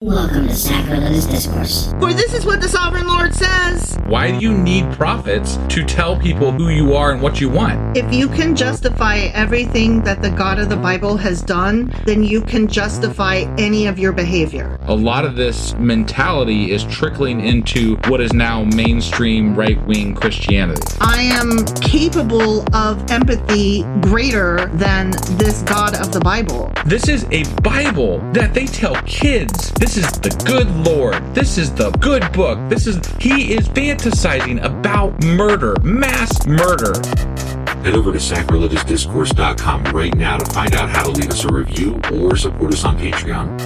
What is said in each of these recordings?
Welcome to Sacrilegious Discourse. For this is what the Sovereign Lord says. Why do you need prophets to tell people who you are and what you want? If you can justify everything that the God of the Bible has done, then you can justify any of your behavior. A lot of this mentality is trickling into what is now mainstream right-wing Christianity. I am capable of empathy greater than this God of the Bible. This is a Bible that they tell kids. This is the good Lord. This is the good book. He is fantasizing about murder, mass murder. Head over to sacrilegiousdiscourse.com right now to find out how to leave us a review or support us on Patreon.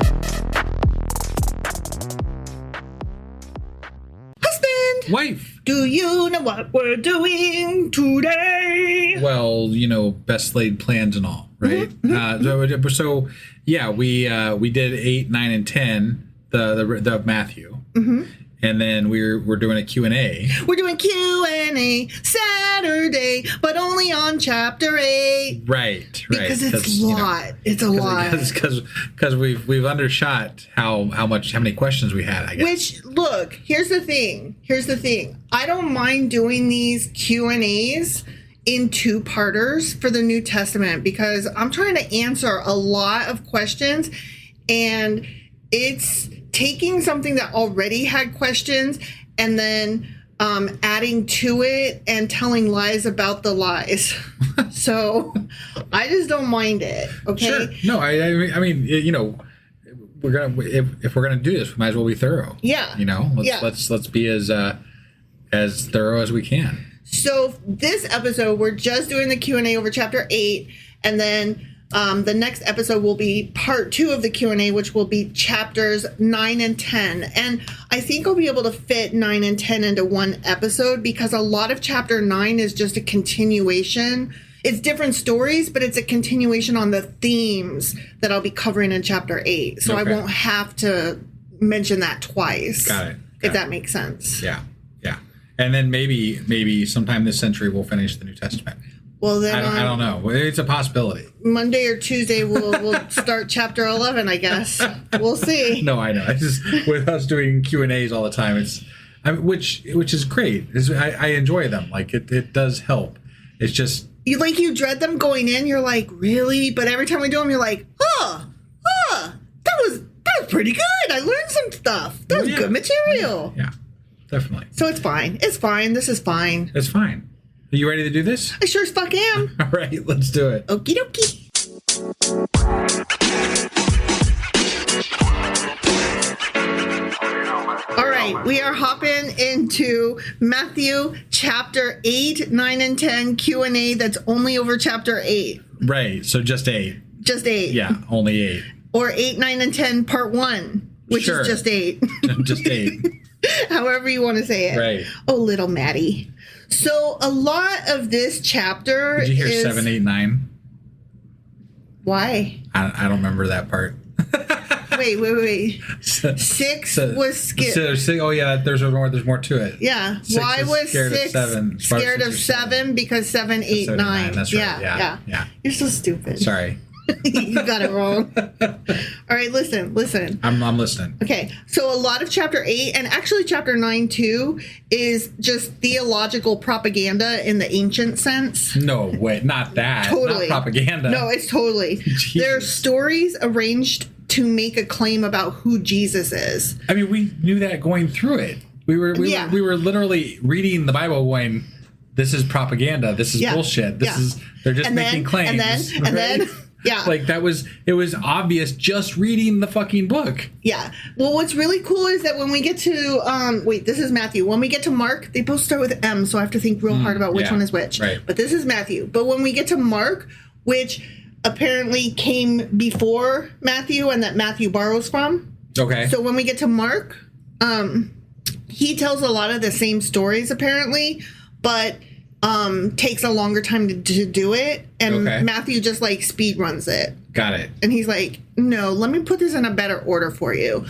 Husband! Wife! Do you know what we're doing today? Well, best laid plans and all, right? So we did 8, 9, and 10, the Matthew. Mm-hmm. And then we're doing a Q&A. We're doing Q&A Saturday, but only on chapter 8. Right. Because it's a lot. It's a lot. Because we've undershot how many questions we had, I guess. Which, look, here's the thing. I don't mind doing these Q&As in two-parters for the New Testament because I'm trying to answer a lot of questions, and it's taking something that already had questions and then adding to it and telling lies about the lies. So I just don't mind it. Okay. Sure. No, I mean, we're gonna if we're gonna do this, we might as well be thorough. Yeah. Let's be as thorough as we can. So this episode, we're just doing the Q&A over chapter 8, and then the next episode will be part 2 of the Q&A, which will be chapters 9 and 10. And I think I'll be able to fit 9 and 10 into one episode because a lot of chapter 9 is just a continuation. It's different stories, but it's a continuation on the themes that I'll be covering in chapter 8. So okay. I won't have to mention that twice. Got it. If that makes sense. Yeah. And then maybe sometime this century we'll finish the New Testament. Well, then I don't know. It's a possibility. Monday or Tuesday we'll start chapter 11, I guess. We'll see. No, I know. I just with us doing Q&As all the time, which is great. I enjoy them. Like it does help. It's just you dread them going in. You're like, really? But every time we do them, you're like, that was pretty good. I learned some stuff. That was good material. Yeah, definitely. So it's fine. It's fine. This is fine. It's fine. Are you ready to do this? I sure as fuck am. All right, let's do it. Okie dokie. All right, we are hopping into Matthew chapter 8, 9, and 10 Q&A that's only over chapter 8. Right, so just 8. Just 8. Yeah, only 8. Or 8, 9, and 10 part 1, which is just 8. Just 8. However you want to say it. Right. Oh, little Maddie. So a lot of this chapter Did you hear 7, 8, 9? Why? I don't remember that part. Wait. 6 was scared. Oh yeah, there's more to it. Yeah. Why was 6 scared of 7? Because 7, 8, 9. That's right. Yeah. You're so stupid. Sorry. You got it wrong. All right, listen. I'm listening. Okay, so a lot of chapter 8 and actually chapter 9 too is just theological propaganda in the ancient sense. No way, not that. Totally. Not propaganda. No, it's totally. There are stories arranged to make a claim about who Jesus is. I mean, we knew that going through it. We were literally reading the Bible going, this is propaganda. This is bullshit. They're just making claims. And then yeah. Like it was obvious just reading the fucking book. Yeah. Well, what's really cool is that when we get to, this is Matthew. When we get to Mark, they both start with M, so I have to think real hard about which one is which. Right. But this is Matthew. But when we get to Mark, which apparently came before Matthew and that Matthew borrows from. Okay. So when we get to Mark, he tells a lot of the same stories apparently, but takes a longer time to do it, and Matthew just speed runs it. Got it. And he's like, no, let me put this in a better order for you.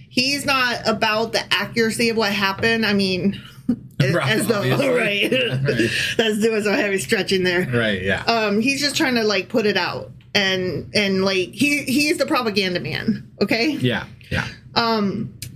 He's not about the accuracy of what happened. I mean, as though, right. That's doing some heavy stretching there. Right, yeah. He's just trying to put it out, and he's the propaganda man. Okay. Yeah. Yeah.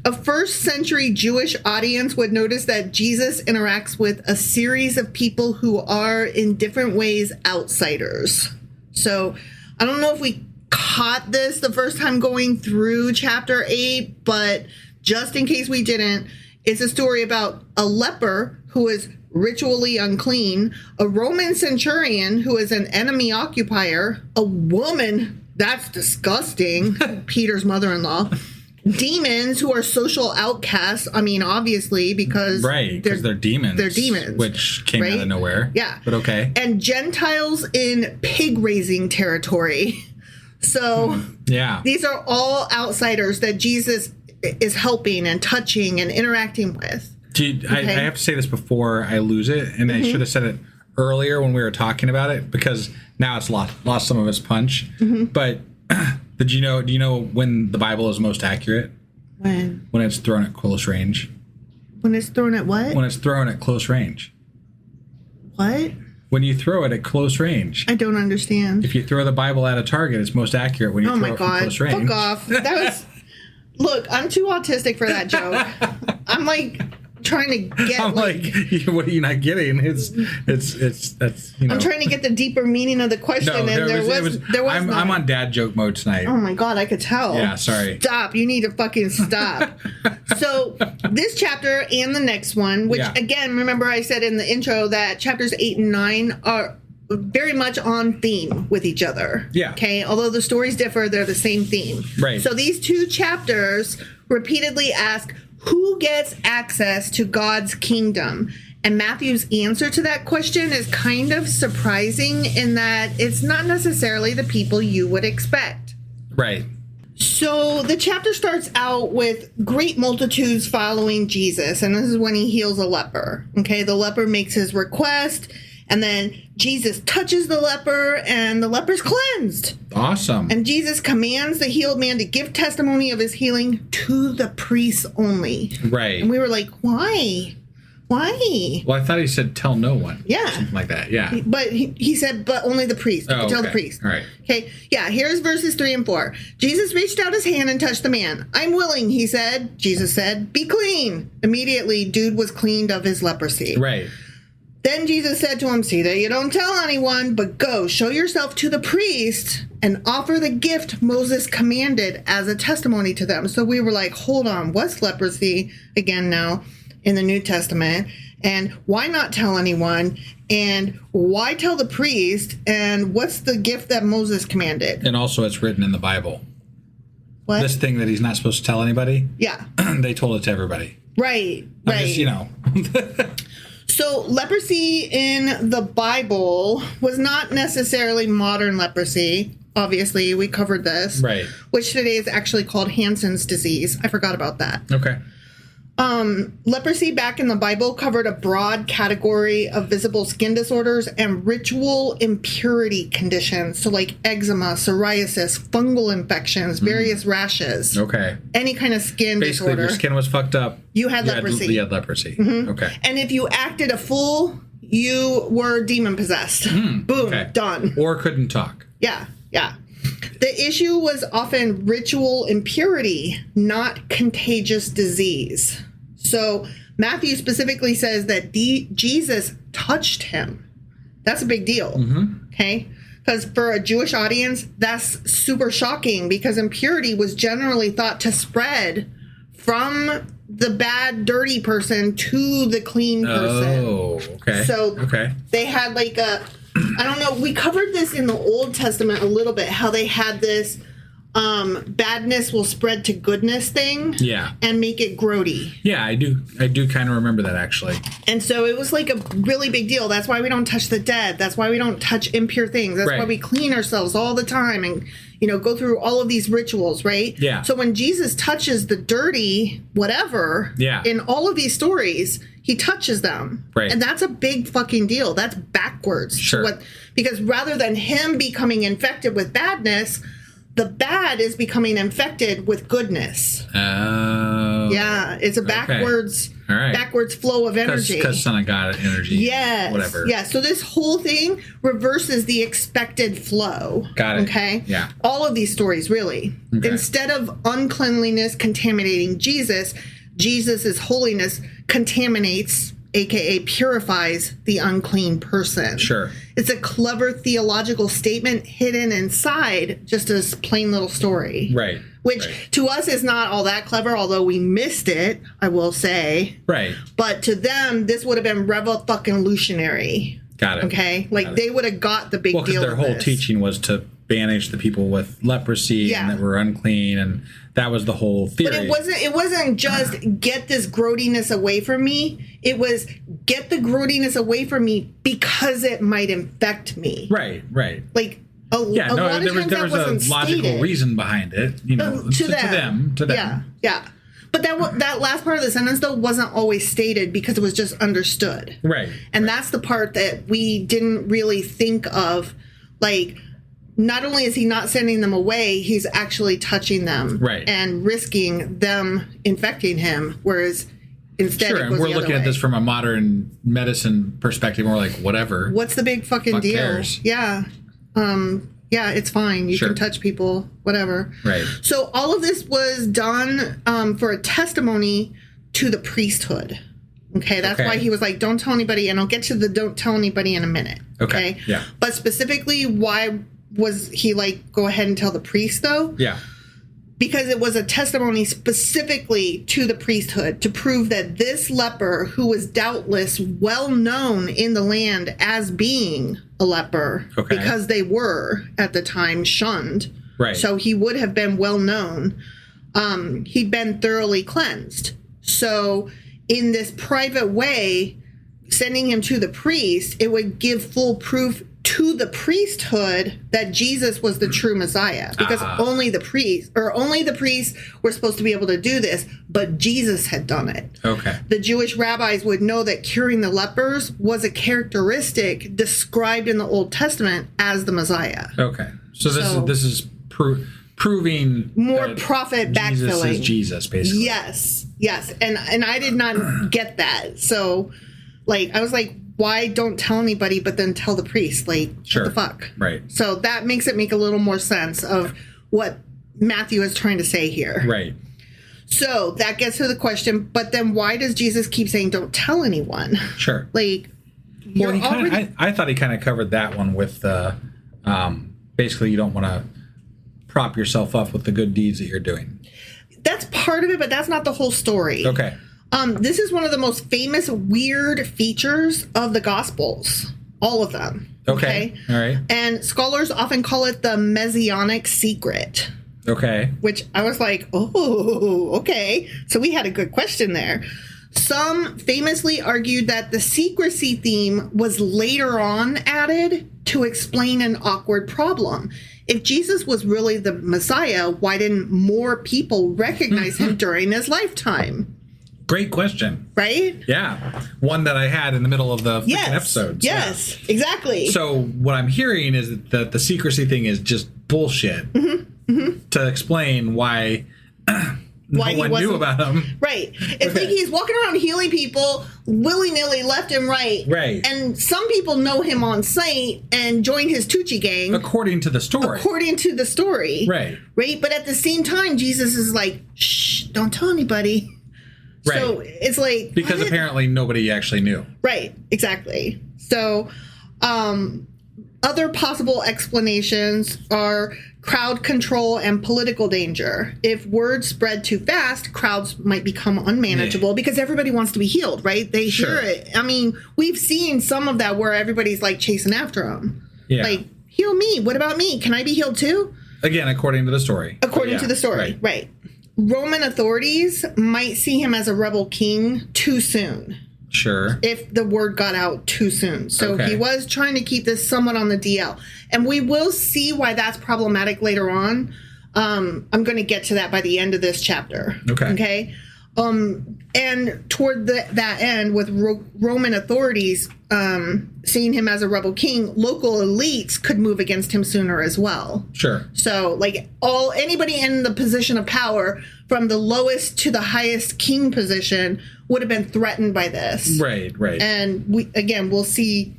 A first century Jewish audience would notice that Jesus interacts with a series of people who are in different ways outsiders. So I don't know if we caught this the first time going through chapter 8, but just in case we didn't, it's a story about a leper who is ritually unclean, a Roman centurion who is an enemy occupier, a woman, that's disgusting, Peter's mother-in-law, demons who are social outcasts. I mean, obviously, because because they're demons. They're demons, which came out of nowhere. Yeah, but okay. And Gentiles in pig raising territory. So these are all outsiders that Jesus is helping and touching and interacting with. I have to say this before I lose it, and I should have said it earlier when we were talking about it, because now it's lost some of its punch. But do you know when the Bible is most accurate? When it's thrown at close range. When it's thrown at what? When it's thrown at close range. What? When you throw it at close range. I don't understand. If you throw the Bible at a target, it's most accurate when you throw it from close range. Fuck off. That was... Look, I'm too autistic for that joke. I'm like trying to get. I'm like what are you not getting? It's that's I'm trying to get the deeper meaning of the question, and there was I'm on dad joke mode tonight. Oh my God, I could tell. Yeah, sorry. Stop. You need to fucking stop. So this chapter and the next one, which again, remember I said in the intro that chapters 8 and 9 are very much on theme with each other. Yeah. Okay. Although the stories differ, they're the same theme. Right. So these two chapters repeatedly ask who gets access to God's kingdom. And Matthew's answer to that question is kind of surprising in that it's not necessarily the people you would expect. Right. So the chapter starts out with great multitudes following Jesus. And this is when he heals a leper. Okay. The leper makes his request. And then Jesus touches the leper, and the leper's cleansed. Awesome. And Jesus commands the healed man to give testimony of his healing to the priests only. Right. And we were like, why? Why? Well, I thought he said tell no one. Yeah. Something like that, yeah. But he said, but only the priest. Oh, tell the priest. All right. Okay, yeah, here's verses 3 and 4. Jesus reached out his hand and touched the man. I'm willing, he said. Jesus said, be clean. Immediately, dude was cleaned of his leprosy. Right. Then Jesus said to him, see that you don't tell anyone, but go, show yourself to the priest and offer the gift Moses commanded as a testimony to them. So we were like, hold on, what's leprosy again now in the New Testament? And why not tell anyone? And why tell the priest? And what's the gift that Moses commanded? And also it's written in the Bible. What? This thing that he's not supposed to tell anybody? Yeah. They told it to everybody. Right. Just, So leprosy in the Bible was not necessarily modern leprosy. Obviously, we covered this. Right. Which today is actually called Hansen's disease. I forgot about that. Okay. Leprosy back in the Bible covered a broad category of visible skin disorders and ritual impurity conditions. So like eczema, psoriasis, fungal infections, various rashes. Okay. Any kind of skin Basically, disorder. if your skin was fucked up, you had leprosy. You had leprosy. Okay. And if you acted a fool, you were demon possessed. Boom, okay. Done. Or couldn't talk. Yeah. The issue was often ritual impurity, not contagious disease. So Matthew specifically says that Jesus touched him. That's a big deal. Okay? Because for a Jewish audience, that's super shocking because impurity was generally thought to spread from the bad, dirty person to the clean person. Oh, okay. So they had like I don't know, we covered this in the Old Testament a little bit, how they had this badness will spread to goodness thing. Yeah. And make it grody. Yeah, I do kind of remember that actually. And so it was like a really big deal. That's why we don't touch the dead. That's why we don't touch impure things. That's why we clean ourselves all the time and, go through all of these rituals, right? Yeah. So when Jesus touches the dirty whatever in all of these stories, he touches them. Right. And that's a big fucking deal. That's backwards. Sure. Because rather than him becoming infected with badness, the bad is becoming infected with goodness. Oh, Yeah, it's a backwards, All right. backwards flow of energy. Because Son of God energy. Yes. Whatever. Yeah. So this whole thing reverses the expected flow. Got it. Okay. Yeah. All of these stories, really. Okay. Instead of uncleanliness contaminating Jesus's holiness contaminates, aka purifies, the unclean person. Sure. It's a clever theological statement hidden inside just a plain little story. Right. Which to us is not all that clever, although we missed it, I will say. Right. But to them, this would have been revolutionary. Got it. Okay? Like, they would have got the big deal. Well, because their of whole this. teaching was to banish the people with leprosy and that were unclean, and that was the whole theory. But it wasn't just get this grody-ness away from me. It was get the grody-ness away from me because it might infect me. Right. Like, a lot of there times was that wasn't a logical stated. reason behind it, to them. Yeah. But that last part of the sentence, though, wasn't always stated because it was just understood. Right. And that's the part that we didn't really think of. Like, not only is he not sending them away, he's actually touching them. Right. And risking them infecting him, whereas instead Sure, it and was we're the other looking at way. this from a modern medicine perspective, and we're like, whatever. What's the big fucking Fuck deal? cares? Yeah. Yeah, it's fine. You Sure. can touch people, whatever. Right. So all of this was done for a testimony to the priesthood. Okay, that's why he was like, don't tell anybody, and I'll get to the don't tell anybody in a minute. Okay. Yeah. But specifically, why was he like, go ahead and tell the priest, though? Yeah. Because it was a testimony specifically to the priesthood to prove that this leper, who was doubtless well known in the land as being a leper, because they were at the time shunned. Right. So he would have been well known. He'd been thoroughly cleansed. So in this private way, sending him to the priest, it would give full proof to the priesthood that Jesus was the true Messiah, because only the priests were supposed to be able to do this, but Jesus had done it. Okay. The Jewish rabbis would know that curing the lepers was a characteristic described in the Old Testament as the Messiah. Okay. So this is proving more that prophet Jesus backfilling. is Jesus, basically. Yes. And I did not get that. So, like, I was like, why don't tell anybody, but then tell the priest? Like, Sure. what the fuck? Right. So that makes it make a little more sense of what Matthew is trying to say here. Right. So that gets to the question, but then why does Jesus keep saying don't tell anyone? Sure. Like, Well, you're I thought he kind of covered that one with basically you don't want to prop yourself up with the good deeds that you're doing. that's part of it, but that's not the whole story. Okay. This is one of the most famous weird features of the Gospels. All of them. Okay. All right. And scholars often call it the Messianic Secret, Okay. which I was like, oh, okay. So we had a good question there. Some famously argued that the secrecy theme was later on added to explain an awkward problem. If Jesus was really the Messiah, why didn't more people recognize him during his lifetime? Great question. Right? Yeah. One that I had in the middle of the freaking episode. Yes, exactly. So what I'm hearing is that the secrecy thing is just bullshit to explain why no one knew about him. Right. It's like he's walking around healing people willy-nilly left and right. Right. And some people know him on sight and join his Tucci gang. According to the story. According to the story. Right. Right. But at the same time, Jesus is like, shh, don't tell anybody. Right. So it's like... Because what? apparently nobody actually knew. Right. Exactly. So other possible explanations are crowd control and political danger. If word spread too fast, crowds might become unmanageable because everybody wants to be healed, right? They hear it. I mean, we've seen some of that where everybody's like chasing after them. Yeah. Like, heal me. What about me? Can I be healed too? Again, according to the story. According to the story. Right. Roman authorities might see him as a rebel king too soon. Sure. If the word got out too soon. So Okay. he was trying to keep this somewhat on the DL. And we will see why that's problematic later on. I'm going to get to that by the end of this chapter. Okay. Okay. And toward that end, with Roman authorities seeing him as a rebel king, local elites could move against him sooner as well. Sure. So, like, anybody in the position of power from the lowest to the highest king position would have been threatened by this. Right. And we'll see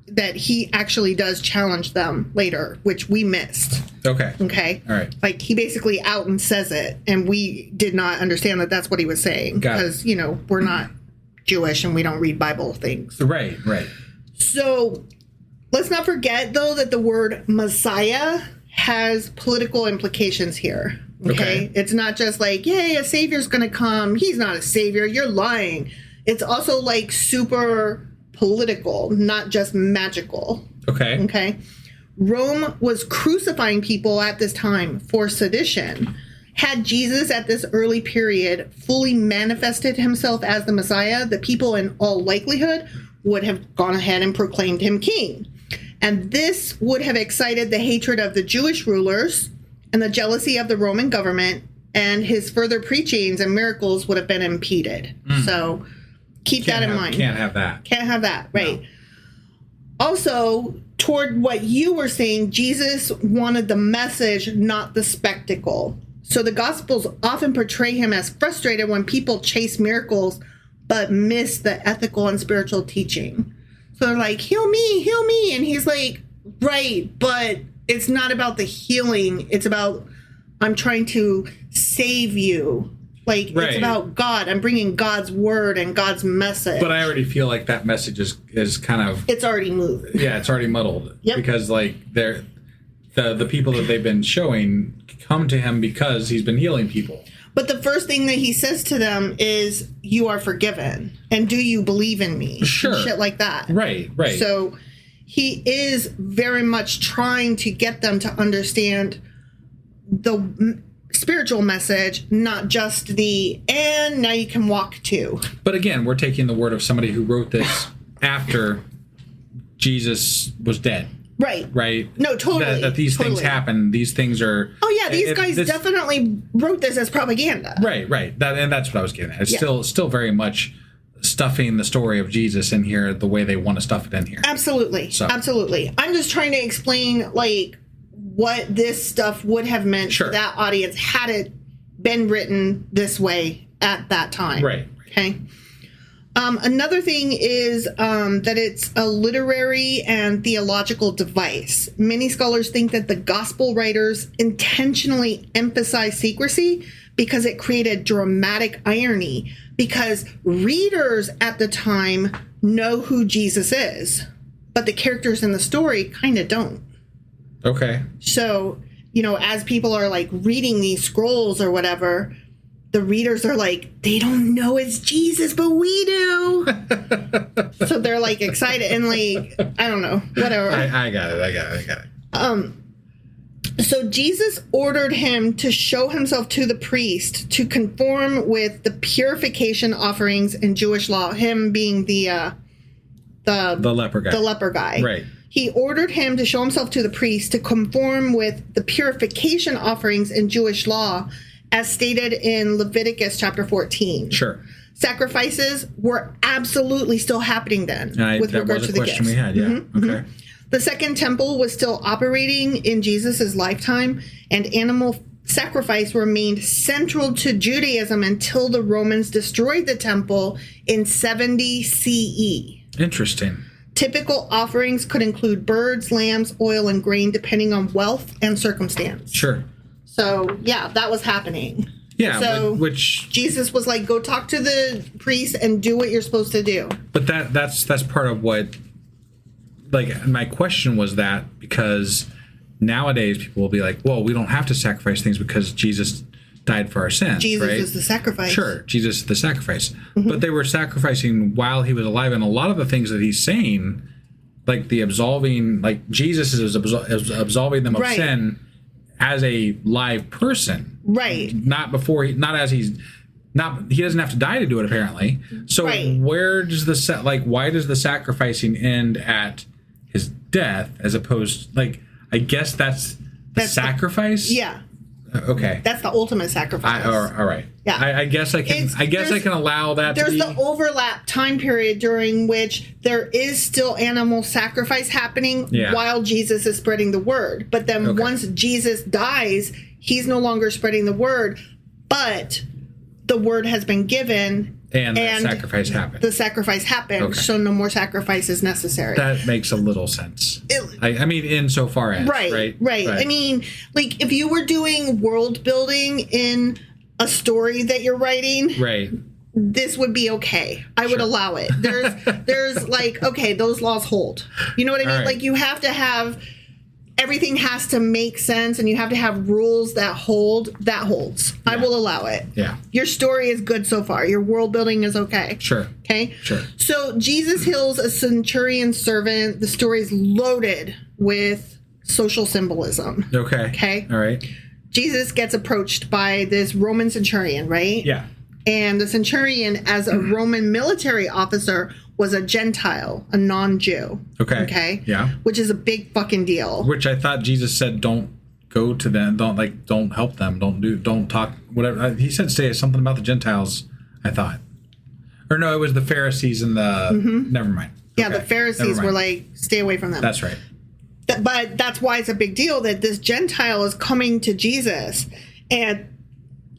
that he actually does challenge them later, which we missed. Okay. All right. Like, he basically out and says it, and we did not understand that that's what he was saying. Because, we're not Jewish and we don't read Bible things. Right. So let's not forget, though, that the word Messiah has political implications here. Okay? It's not just like, yay, a savior's going to come. He's not a savior. You're lying. It's also like super political, not just magical. Okay? Rome was crucifying people at this time for sedition. Had Jesus at this early period fully manifested himself as the Messiah, the people in all likelihood would have gone ahead and proclaimed him king. And this would have excited the hatred of the Jewish rulers and the jealousy of the Roman government, and his further preachings and miracles would have been impeded. So keep that in mind. Can't have that. Right. No. Also, toward what you were saying, Jesus wanted the message, not the spectacle. So the Gospels often portray him as frustrated when people chase miracles but miss the ethical and spiritual teaching. So they're like, heal me. And he's like, right, but it's not about the healing. It's about, I'm trying to save you. Like, It's about God. I'm bringing God's word and God's message. But I already feel like that message is kind of... It's already moved. Yeah, it's already muddled. Yep. Because, like, the people that they've been showing come to him because he's been healing people. But the first thing that he says to them is, you are forgiven. And do you believe in me? Sure. And shit like that. Right. So he is very much trying to get them to understand the spiritual message, not just and now you can walk too. But again, we're taking the word of somebody who wrote this after Jesus was dead. Right. No, totally. That these things happen. These things are... Oh, yeah. These guys definitely wrote this as propaganda. Right. That's what I was getting at. It's still very much stuffing the story of Jesus in here the way they want to stuff it in here. Absolutely. Absolutely. I'm just trying to explain, like, what this stuff would have meant to that audience had it been written this way at that time. Right. Okay. Another thing is that it's a literary and theological device. Many scholars think that the gospel writers intentionally emphasized secrecy because it created dramatic irony, because readers at the time know who Jesus is, but the characters in the story kind of don't. Okay. So, as people are like reading these scrolls or whatever, the readers are like, they don't know it's Jesus, but we do. So they're like excited and like, I don't know, whatever. I got it. So Jesus ordered him to show himself to the priest to conform with the purification offerings in Jewish law, him being the leper guy. The leper guy. Right. He ordered him to show himself to the priest to conform with the purification offerings in Jewish law, as stated in Leviticus chapter 14. Sure. Sacrifices were absolutely still happening then with regard to the gifts. That was a question we had, yeah. Mm-hmm, Okay. The second temple was still operating in Jesus' lifetime, and animal sacrifice remained central to Judaism until the Romans destroyed the temple in 70 CE. Interesting. Typical offerings could include birds, lambs, oil, and grain, depending on wealth and circumstance. Sure. So, yeah, that was happening. Yeah, so which Jesus was like, go talk to the priest and do what you're supposed to do. But that's part of what, like, my question was that, because nowadays people will be like, well, we don't have to sacrifice things because Jesus died for our sins. Jesus right? is the sacrifice. Sure, Jesus is the sacrifice. Mm-hmm. But they were sacrificing while he was alive, and a lot of the things that he's saying, like the absolving, like Jesus is absolving them of sin as a live person, right? Not before, he doesn't have to die to do it, apparently. So where does why does the sacrificing end at his death as opposed, like, I guess that's sacrifice? Yeah. Okay. That's the ultimate sacrifice. All right. Yeah. I guess I can. I can allow that. There's the overlap time period during which there is still animal sacrifice happening while Jesus is spreading the word. But then once Jesus dies, he's no longer spreading the word. but the word has been given. And the sacrifice happened. The sacrifice happened, Okay. so no more sacrifice is necessary. That makes a little sense. I mean, insofar as. Right. I mean, like, if you were doing world building in a story that you're writing, Right. this would be okay. I would allow it. There's like, okay, those laws hold. You know what I mean? Right. Like, you have to have, everything has to make sense, and you have to have rules that hold. That holds. I will allow it. Yeah. Your story is good so far. Your world building is okay. Sure. Okay? Sure. So Jesus heals a centurion servant. The story is loaded with social symbolism. Okay. Okay. All right. Jesus gets approached by this Roman centurion, right? Yeah. And the centurion, as a Roman military officer, was a Gentile, a non-Jew. Okay. Okay? Yeah. Which is a big fucking deal. Which I thought Jesus said, don't go to them. Don't help them. Don't talk, whatever. He said, say something about the Gentiles, I thought. Or no, it was the Pharisees and the, never mind. Yeah, Okay. the Pharisees were like, stay away from them. That's right. But that's why it's a big deal that this Gentile is coming to Jesus. And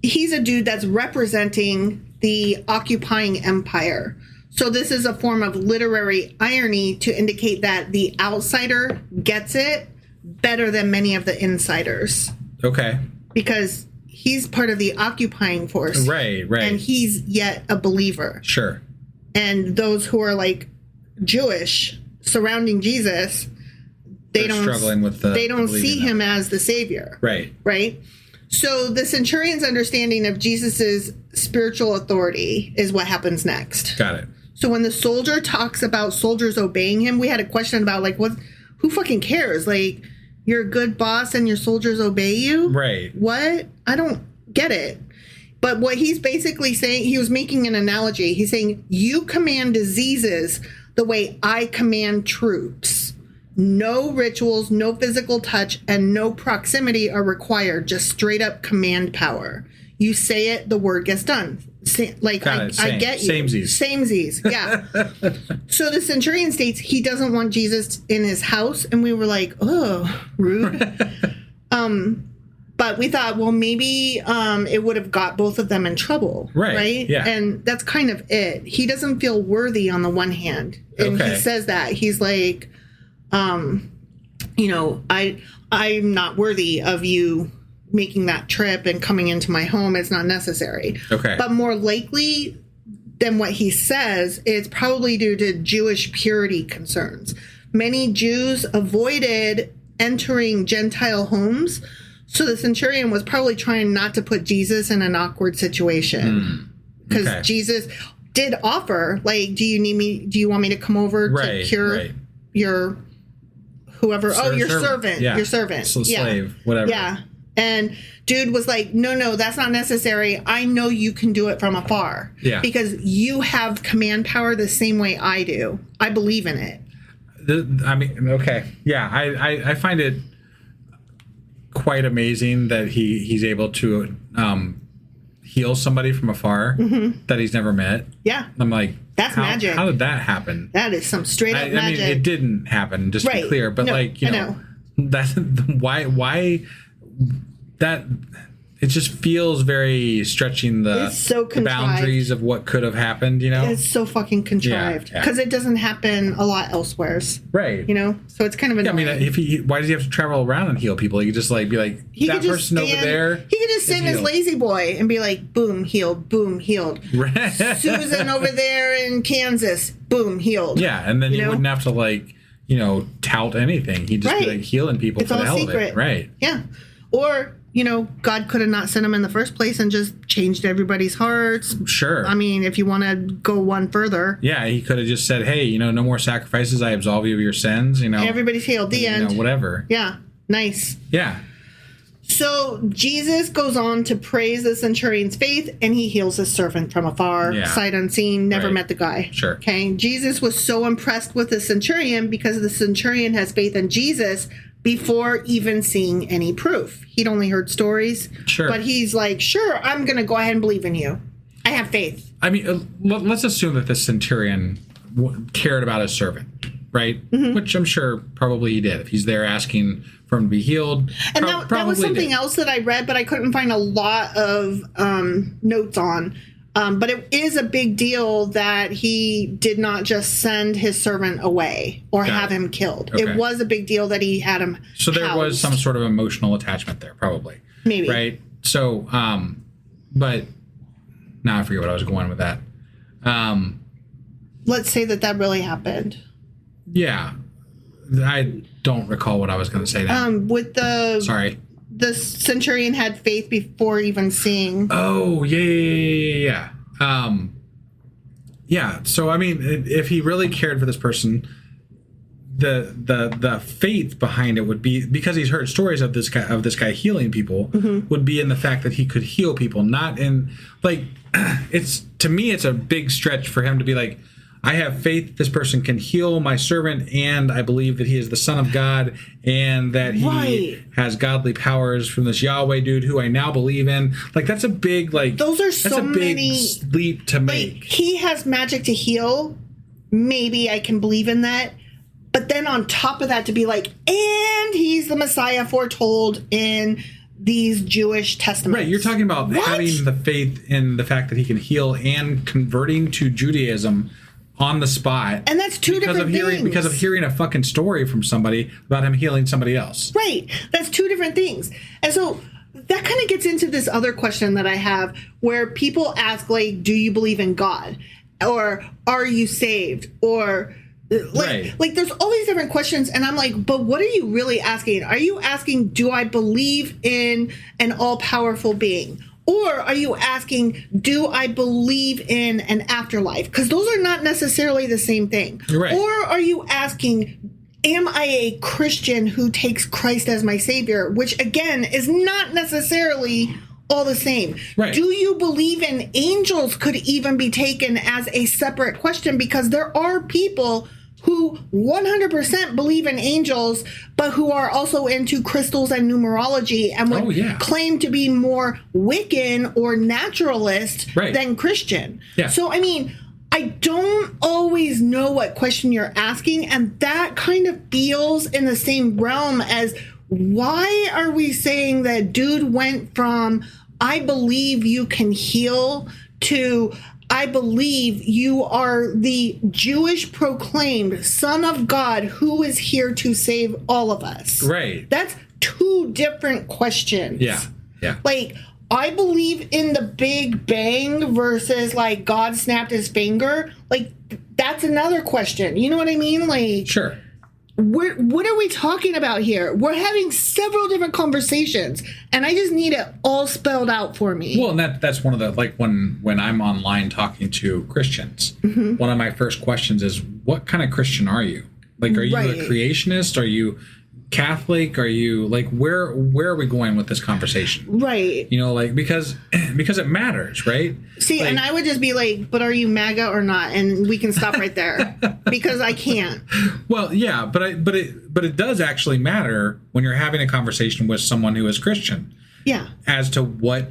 he's a dude that's representing the occupying empire. So this is a form of literary irony to indicate that the outsider gets it better than many of the insiders. Okay. Because he's part of the occupying force. Right. And he's yet a believer. Sure. And those who are like Jewish surrounding Jesus, They're struggling with they don't see him as the savior. Right. Right. So the centurion's understanding of Jesus's spiritual authority is what happens next. Got it. So when the soldier talks about soldiers obeying him, we had a question about like, who fucking cares? Like, you're a good boss and your soldiers obey you? Right. What? I don't get it. But what he's basically saying, he was making an analogy. He's saying, you command diseases the way I command troops. No rituals, no physical touch, and no proximity are required. Just straight up command power. You say it, the word gets done. Like, I get you. Samesies. Yeah. So the centurion states he doesn't want Jesus in his house. And we were like, oh, rude. But we thought, well, maybe it would have got both of them in trouble. Right? Yeah. And that's kind of it. He doesn't feel worthy on the one hand. And he says that. He's like, you know, I'm not worthy of you making that trip and coming into my home. It's not necessary. Okay. But more likely than what he says, it's probably due to Jewish purity concerns. Many Jews avoided entering Gentile homes, so the centurion was probably trying not to put Jesus in an awkward situation. Because Jesus did offer, like, do you want me to come over to cure your whoever? Your servant. Yeah. Your servant. Slave, whatever. Yeah. And dude was like, no, that's not necessary. I know you can do it from afar. Yeah. Because you have command power the same way I do. I believe in it. I mean, okay. Yeah, I find it quite amazing that he's able to heal somebody from afar that he's never met. Yeah. I'm like, that's magic. How did that happen? That is some straight up magic. I mean, it didn't happen, just to be clear. But, like, you know, that's why that it just feels very stretching the boundaries of what could have happened, you know? It's so fucking contrived. Because it doesn't happen a lot elsewheres. Right. You know? So it's kind of annoying. Yeah, I mean, why does he have to travel around and heal people? He could just, like, be like, that person over there. He could just sing his lazy boy and be like, boom, healed, boom, healed. Susan over there in Kansas, boom, healed. Yeah, and then you wouldn't have to, like, you know, tout anything. He'd just be, like, healing people for the hell of it. Right. Yeah. Or, you know, God could have not sent him in the first place and just changed everybody's hearts. Sure. I mean, if you want to go one further. Yeah, he could have just said, hey, you know, no more sacrifices. I absolve you of your sins, you know. Everybody's healed. The end. Know, whatever. Yeah. Nice. Yeah. So Jesus goes on to praise the centurion's faith, and he heals his servant from afar, sight unseen, never met the guy. Sure. Okay. Jesus was so impressed with the centurion because the centurion has faith in Jesus before even seeing any proof. He'd only heard stories. Sure. But he's like, sure, I'm going to go ahead and believe in you. I have faith. I mean, let's assume that the centurion cared about his servant. right? Which I'm sure probably he did. If he's there asking for him to be healed, and that was something else that I read, but I couldn't find a lot of notes on. But it is a big deal that he did not just send his servant away or have him killed. Okay. It was a big deal that he had him So there housed. was some sort of emotional attachment there, probably. Maybe. Right? So, but now I forget what I was going with that. Let's say that really happened. Yeah. I don't recall what I was going to say now. With the... Sorry. The centurion had faith before even seeing. Oh, yeah. Yeah. So, I mean, if he really cared for this person, the faith behind it would be, because he's heard stories of this guy healing people, would be in the fact that he could heal people, not in, like, to me, it's a big stretch for him to be like, I have faith this person can heal my servant, and I believe that he is the Son of God, and that he has godly powers from this Yahweh dude who I now believe in. Like, that's a big, like... Those are so many... That's a big leap to make. Like, he has magic to heal. Maybe I can believe in that. But then on top of that, to be like, and he's the Messiah foretold in these Jewish testaments. Right, you're talking about having the faith in the fact that he can heal and converting to Judaism on the spot. And that's two different things. Because of hearing a fucking story from somebody about him healing somebody else. Right. That's two different things. And so that kind of gets into this other question that I have where people ask, like, do you believe in God? Or are you saved? Or... Like there's all these different questions, and I'm like, but what are you really asking? Are you asking, do I believe in an all-powerful being? Or are you asking, do I believe in an afterlife? Because those are not necessarily the same thing. Right. Or are you asking, am I a Christian who takes Christ as my savior? Which, again, is not necessarily all the same. Right. Do you believe in angels could even be taken as a separate question, because there are people who 100% believe in angels, but who are also into crystals and numerology and would claim to be more Wiccan or naturalist than Christian. Yeah. So, I mean, I don't always know what question you're asking, and that kind of feels in the same realm as, why are we saying that dude went from, I believe you can heal, to I believe you are the Jewish proclaimed Son of God who is here to save all of us. Right. That's two different questions. Yeah. Like, I believe in the Big Bang versus, like, God snapped his finger. Like, that's another question. You know what I mean? Like, sure. What are we talking about here? We're having several different conversations, and I just need it all spelled out for me. Well, and that's one of the, like, when I'm online talking to Christians, one of my first questions is, what kind of Christian are you? Like, are you a creationist? Are you Catholic? Are you, like, where are we going with this conversation? Right. You know, like, because it matters, right? See, like, and I would just be like, but are you MAGA or not? And we can stop right there because I can't. Well, yeah, but it does actually matter when you're having a conversation with someone who is Christian. Yeah. As to what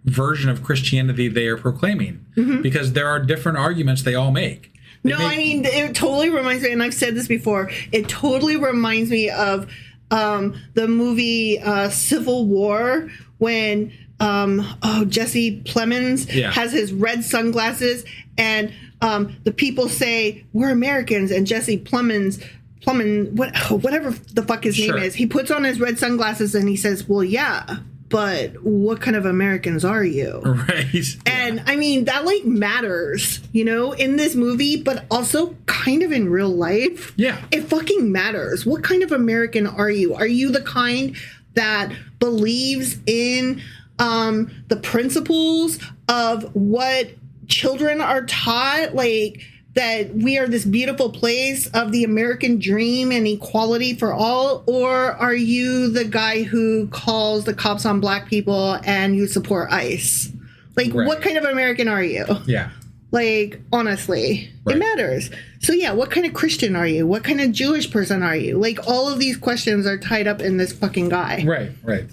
version of Christianity they are proclaiming, because there are different arguments they all make. I mean, it totally reminds me, and I've said this before, it totally reminds me of the movie Civil War, when Jesse Plemons has his red sunglasses, and the people say, we're Americans, and Jesse Plemons, whatever the fuck his name is, he puts on his red sunglasses and he says, well, yeah, but what kind of Americans are you? Right. And I mean, that, like, matters, you know, in this movie, but also kind of in real life. Yeah. It fucking matters. What kind of American are you? Are you the kind that believes in the principles of what children are taught, like, that we are this beautiful place of the American dream and equality for all? Or are you the guy who calls the cops on black people and you support ICE? Like, what kind of American are you? Yeah. Like, honestly, it matters. So, yeah, what kind of Christian are you? What kind of Jewish person are you? Like, all of these questions are tied up in this fucking guy. Right.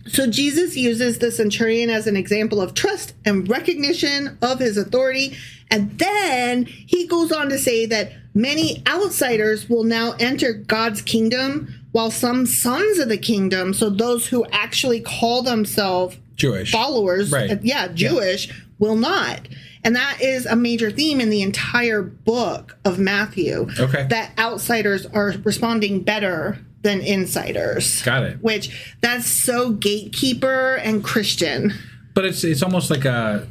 So Jesus uses the centurion as an example of trust and recognition of his authority. And then he goes on to say that many outsiders will now enter God's kingdom, while some sons of the kingdom, so those who actually call themselves Jewish followers, right. Jewish, will not. And that is a major theme in the entire book of Matthew. Okay. That outsiders are responding better than insiders. Got it. Which, that's so gatekeeper and Christian. But it's almost like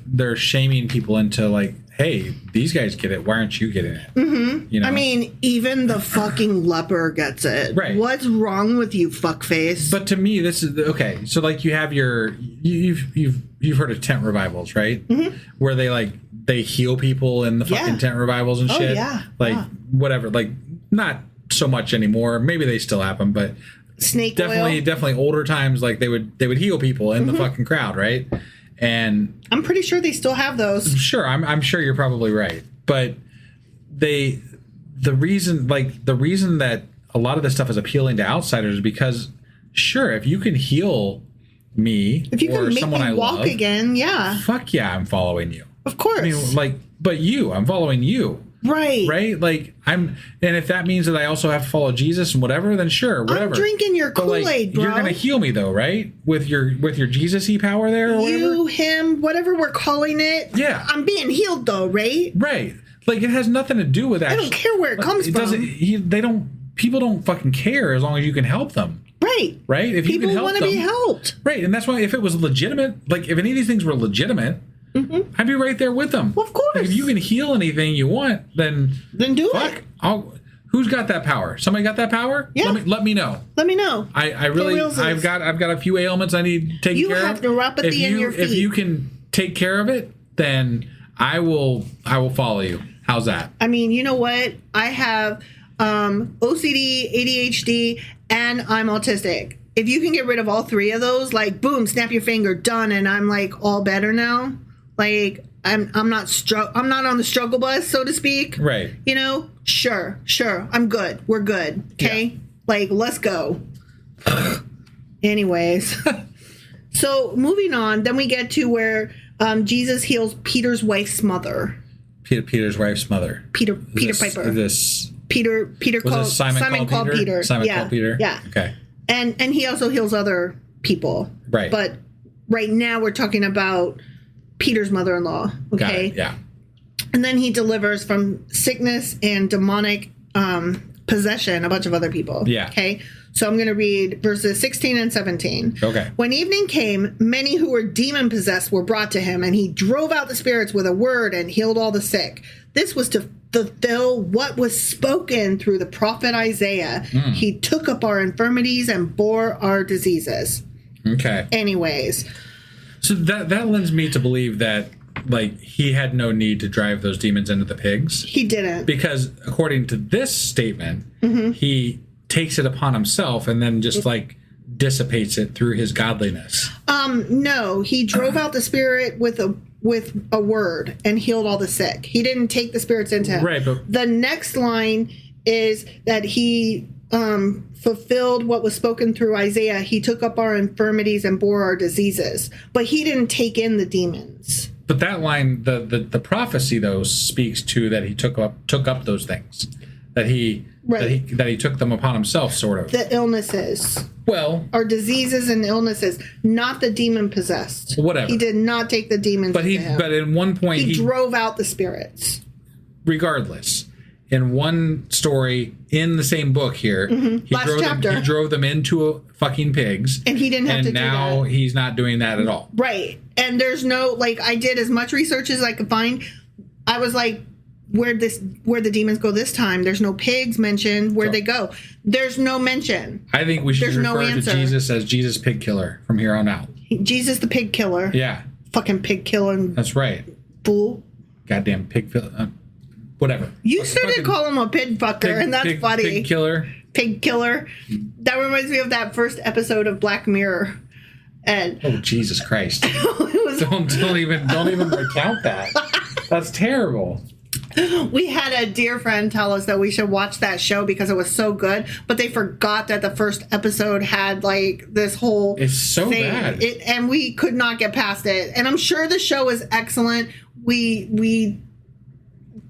they're shaming people into like, hey, these guys get it. Why aren't you getting it? Mm-hmm. You know? I mean, even the fucking leper gets it. Right. What's wrong with you, fuckface? But to me, this is okay. So like you have you've heard of tent revivals, right? Mm-hmm. Where they heal people in the fucking tent revivals and shit. Yeah. Like whatever. Like not so much anymore. Maybe they still happen, but snake oil. Definitely older times. Like they would heal people in the fucking crowd, right? And I'm pretty sure they still have those. Sure, I'm sure you're probably right. But the reason that a lot of this stuff is appealing to outsiders is because sure, if you can heal me if you or can make someone me I walk love, again, yeah. Fuck yeah, I'm following you. Of course. I mean, but I'm following you. Right. Right? Like and if that means that I also have to follow Jesus and whatever, then sure, whatever. I'm drinking your Kool-Aid, bro. You're gonna heal me though, right? With your Jesus-y power there or whatever? You, him, whatever we're calling it. Yeah. I'm being healed though, right? Right. Like it has nothing to do with actually. I don't care where it comes from. People don't fucking care as long as you can help them. Right. Right? If you can help them. People want to be helped. Right. And that's why if it was legitimate, like if any of these things were legitimate, I'd be right there with them. Well, of course. Like, if you can heal anything you want, then do it. Who's got that power? Somebody got that power? Yeah. Let me know. Let me know. I've got a few ailments I need taken care of. You have neuropathy in your feet. If you can take care of it, then I will follow you. How's that? I mean, you know what? I have OCD, ADHD, and I'm autistic. If you can get rid of all three of those, like boom, snap your finger, done, and I'm like all better now. Like I'm not on the struggle bus, so to speak. Right. You know, sure, I'm good. We're good. Okay, yeah. Like let's go. Anyways, so moving on, then we get to where Jesus heals Peter's wife's mother. Peter's wife's mother. Peter Piper. Peter called Simon called Peter. Simon called Peter. Yeah. Okay. And he also heals other people. Right. But right now we're talking about Peter's mother-in-law. Okay. Got it, yeah. And then he delivers from sickness and demonic possession a bunch of other people. Yeah. Okay. So I'm going to read verses 16 and 17. Okay. When evening came, many who were demon possessed were brought to him, and he drove out the spirits with a word and healed all the sick. This was to fulfill what was spoken through the prophet Isaiah. He took up our infirmities and bore our diseases. Okay. Anyways. So that lends me to believe that like he had no need to drive those demons into the pigs. He didn't. Because according to this statement, he takes it upon himself and then just like dissipates it through his godliness. No, he drove out the spirit with a word and healed all the sick. He didn't take the spirits into him. Right, but the next line is that he fulfilled what was spoken through Isaiah. He took up our infirmities and bore our diseases. But he didn't take in the demons. But that line, the prophecy though speaks to that he took up those things. That he took them upon himself, sort of. The illnesses. Well, our diseases and illnesses, not the demon possessed. Whatever. He did not take the demons. But but at one point he drove out the spirits. Regardless, in one story in the same book here, he drove them into a fucking pigs, and he didn't have to do that. And now he's not doing that at all. Right. And there's no I did as much research as I could find. I was like, where'd the demons go this time? There's no pigs mentioned. Where'd they go? There's no mention. I think we should refer to Jesus as Jesus Pig Killer from here on out. Jesus the Pig Killer. Yeah. Fucking pig killing. That's right. Fool. Goddamn pig. Whatever. You started calling him a pig fucker, and that's funny. Pig killer. Pig killer. That reminds me of that first episode of Black Mirror. And oh Jesus Christ! Don't even recount that. That's terrible. We had a dear friend tell us that we should watch that show because it was so good, but they forgot that the first episode had like this whole It's so bad. And we could not get past it. And I'm sure the show is excellent. We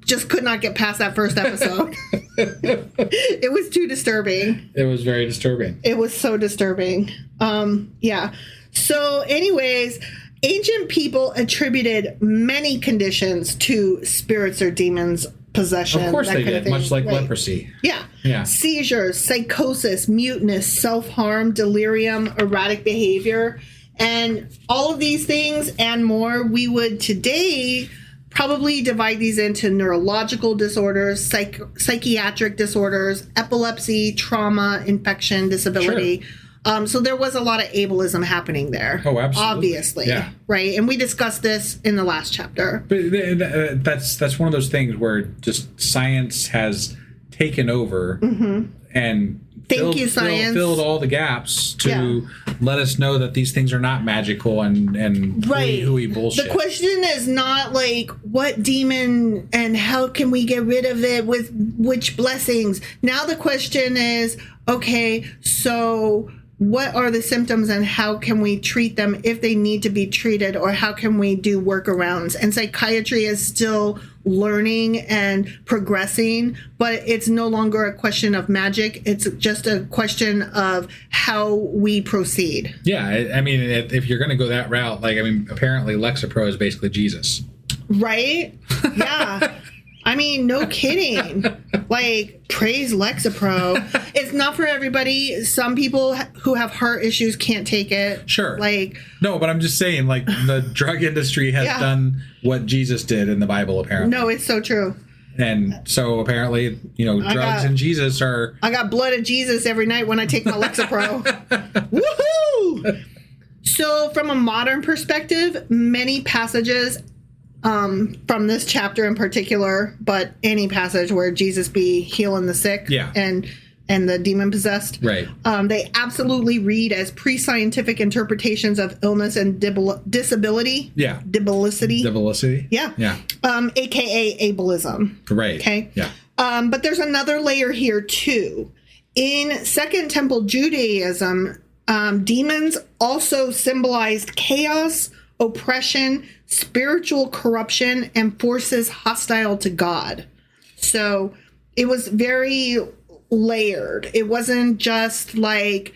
just could not get past that first episode. It was too disturbing. It was very disturbing. It was so disturbing. Yeah. So anyways, ancient people attributed many conditions to spirits or demons, possession. Of course that they kind of did, thing. much like Right. leprosy. Yeah. Yeah. Seizures, psychosis, muteness, self-harm, delirium, erratic behavior, and all of these things and more, we would today probably divide these into neurological disorders, psychiatric disorders, epilepsy, trauma, infection, disability. Sure. So there was a lot of ableism happening there. Oh, absolutely. Obviously. Yeah. Right. And we discussed this in the last chapter. But that's one of those things where just science has taken over and Thank you, science. filled all the gaps to let us know that these things are not magical and hooey bullshit. The question is not like what demon and how can we get rid of it with which blessings. Now the question is, okay, so what are the symptoms and how can we treat them if they need to be treated, or how can we do workarounds? And psychiatry is still learning and progressing, but it's no longer a question of magic. It's just a question of how we proceed. Yeah, I mean, if you're going to go that route, apparently Lexapro is basically Jesus. Right? Yeah. I mean, no kidding. Like, praise Lexapro. It's not for everybody. Some people who have heart issues can't take it. Sure. Like, no, but I'm just saying, like, the drug industry has done what Jesus did in the Bible, apparently. no, it's so true. And so apparently, drugs and Jesus are... I got blood of Jesus every night when I take my Lexapro. Woohoo! So, from a modern perspective, many passages from this chapter in particular, but any passage where Jesus be healing the sick and the demon possessed, right? They absolutely read as pre-scientific interpretations of illness and disability. Yeah, debilicity. Yeah, yeah. AKA ableism. Right. Okay. Yeah. But there's another layer here too. In Second Temple Judaism, demons also symbolized chaos, oppression, spiritual corruption, and forces hostile to God. So it was very layered. It wasn't just like,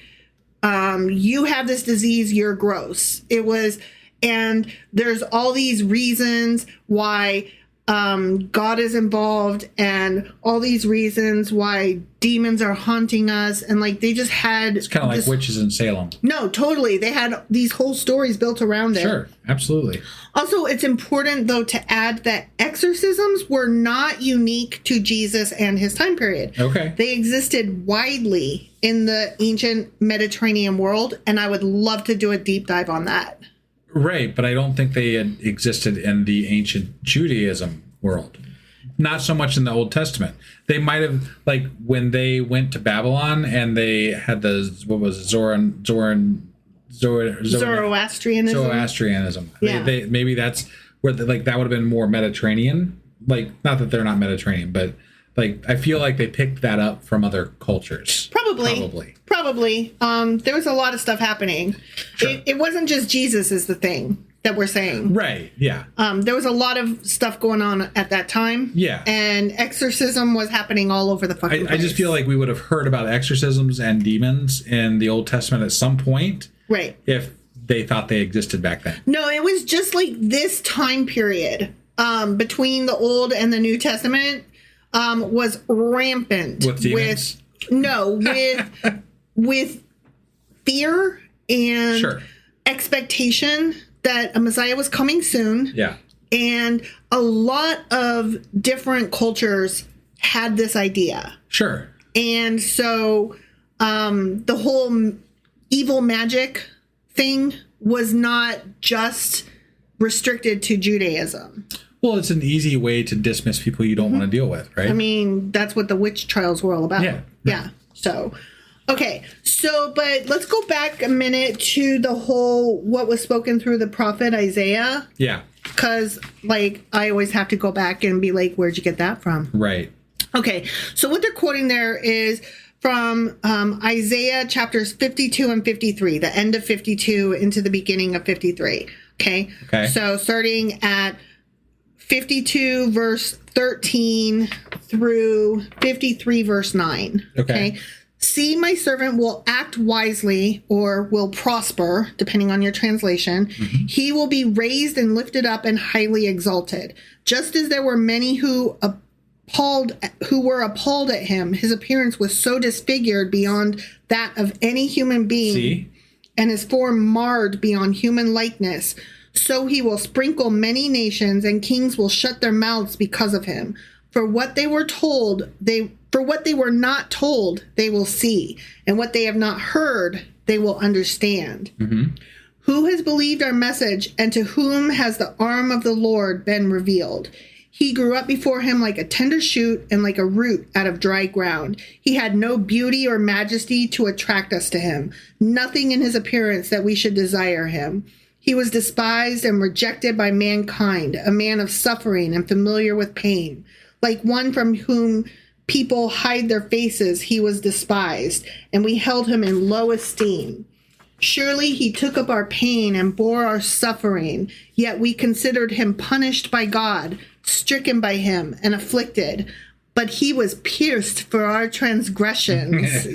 you have this disease, you're gross. It was, and there's all these reasons why God is involved, and all these reasons why demons are haunting us, and like they just had... It's kind of like witches in Salem. No, totally. They had these whole stories built around it. Sure, absolutely. Also, it's important, though, to add that exorcisms were not unique to Jesus and his time period. Okay. They existed widely in the ancient Mediterranean world, and I would love to do a deep dive on that. Right, but I don't think they had existed in the ancient Judaism world. Not so much in the Old Testament. They might have, like, when they went to Babylon and they had the, what was it, Zoroastrianism. Zoroastrianism. Yeah. They maybe that's where, that would have been more Mediterranean. Like, not that they're not Mediterranean, but, like, I feel like they picked that up from other cultures. Probably. There was a lot of stuff happening. Sure. It wasn't just Jesus is the thing that we're saying. Right, yeah. There was a lot of stuff going on at that time. Yeah. And exorcism was happening all over the fucking place. I just feel like we would have heard about exorcisms and demons in the Old Testament at some point. Right. If they thought they existed back then. No, it was just like this time period between the Old and the New Testament was rampant. With demons? With fear and expectation that a Messiah was coming soon. Yeah. And a lot of different cultures had this idea. Sure. And so the whole evil magic thing was not just restricted to Judaism. Well, it's an easy way to dismiss people you don't want to deal with, right? I mean, that's what the witch trials were all about. Yeah. Yeah. So, okay. So, but let's go back a minute to the whole, what was spoken through the prophet Isaiah. Yeah. because, like, I always have to go back and be like, where'd you get that from? Right. Okay, so what they're quoting there is from Isaiah chapters 52 and 53, the end of 52 into the beginning of 53. Okay. So starting at 52 verse 13 through 53 verse 9. Okay. See, my servant will act wisely or will prosper, depending on your translation. He will be raised and lifted up and highly exalted. Just as there were many who were appalled at him, his appearance was so disfigured beyond that of any human being, and his form marred beyond human likeness. So he will sprinkle many nations, and kings will shut their mouths because of him. For what they were not told, they will see, and what they have not heard, they will understand. Who has believed our message, and to whom has the arm of the Lord been revealed? He grew up before him like a tender shoot and like a root out of dry ground. He had no beauty or majesty to attract us to him, nothing in his appearance that we should desire him. He was despised and rejected by mankind, a man of suffering and familiar with pain. Like one from whom people hide their faces, he was despised, and we held him in low esteem. Surely he took up our pain and bore our suffering, yet we considered him punished by God, stricken by him, and afflicted. But he was pierced for our transgressions.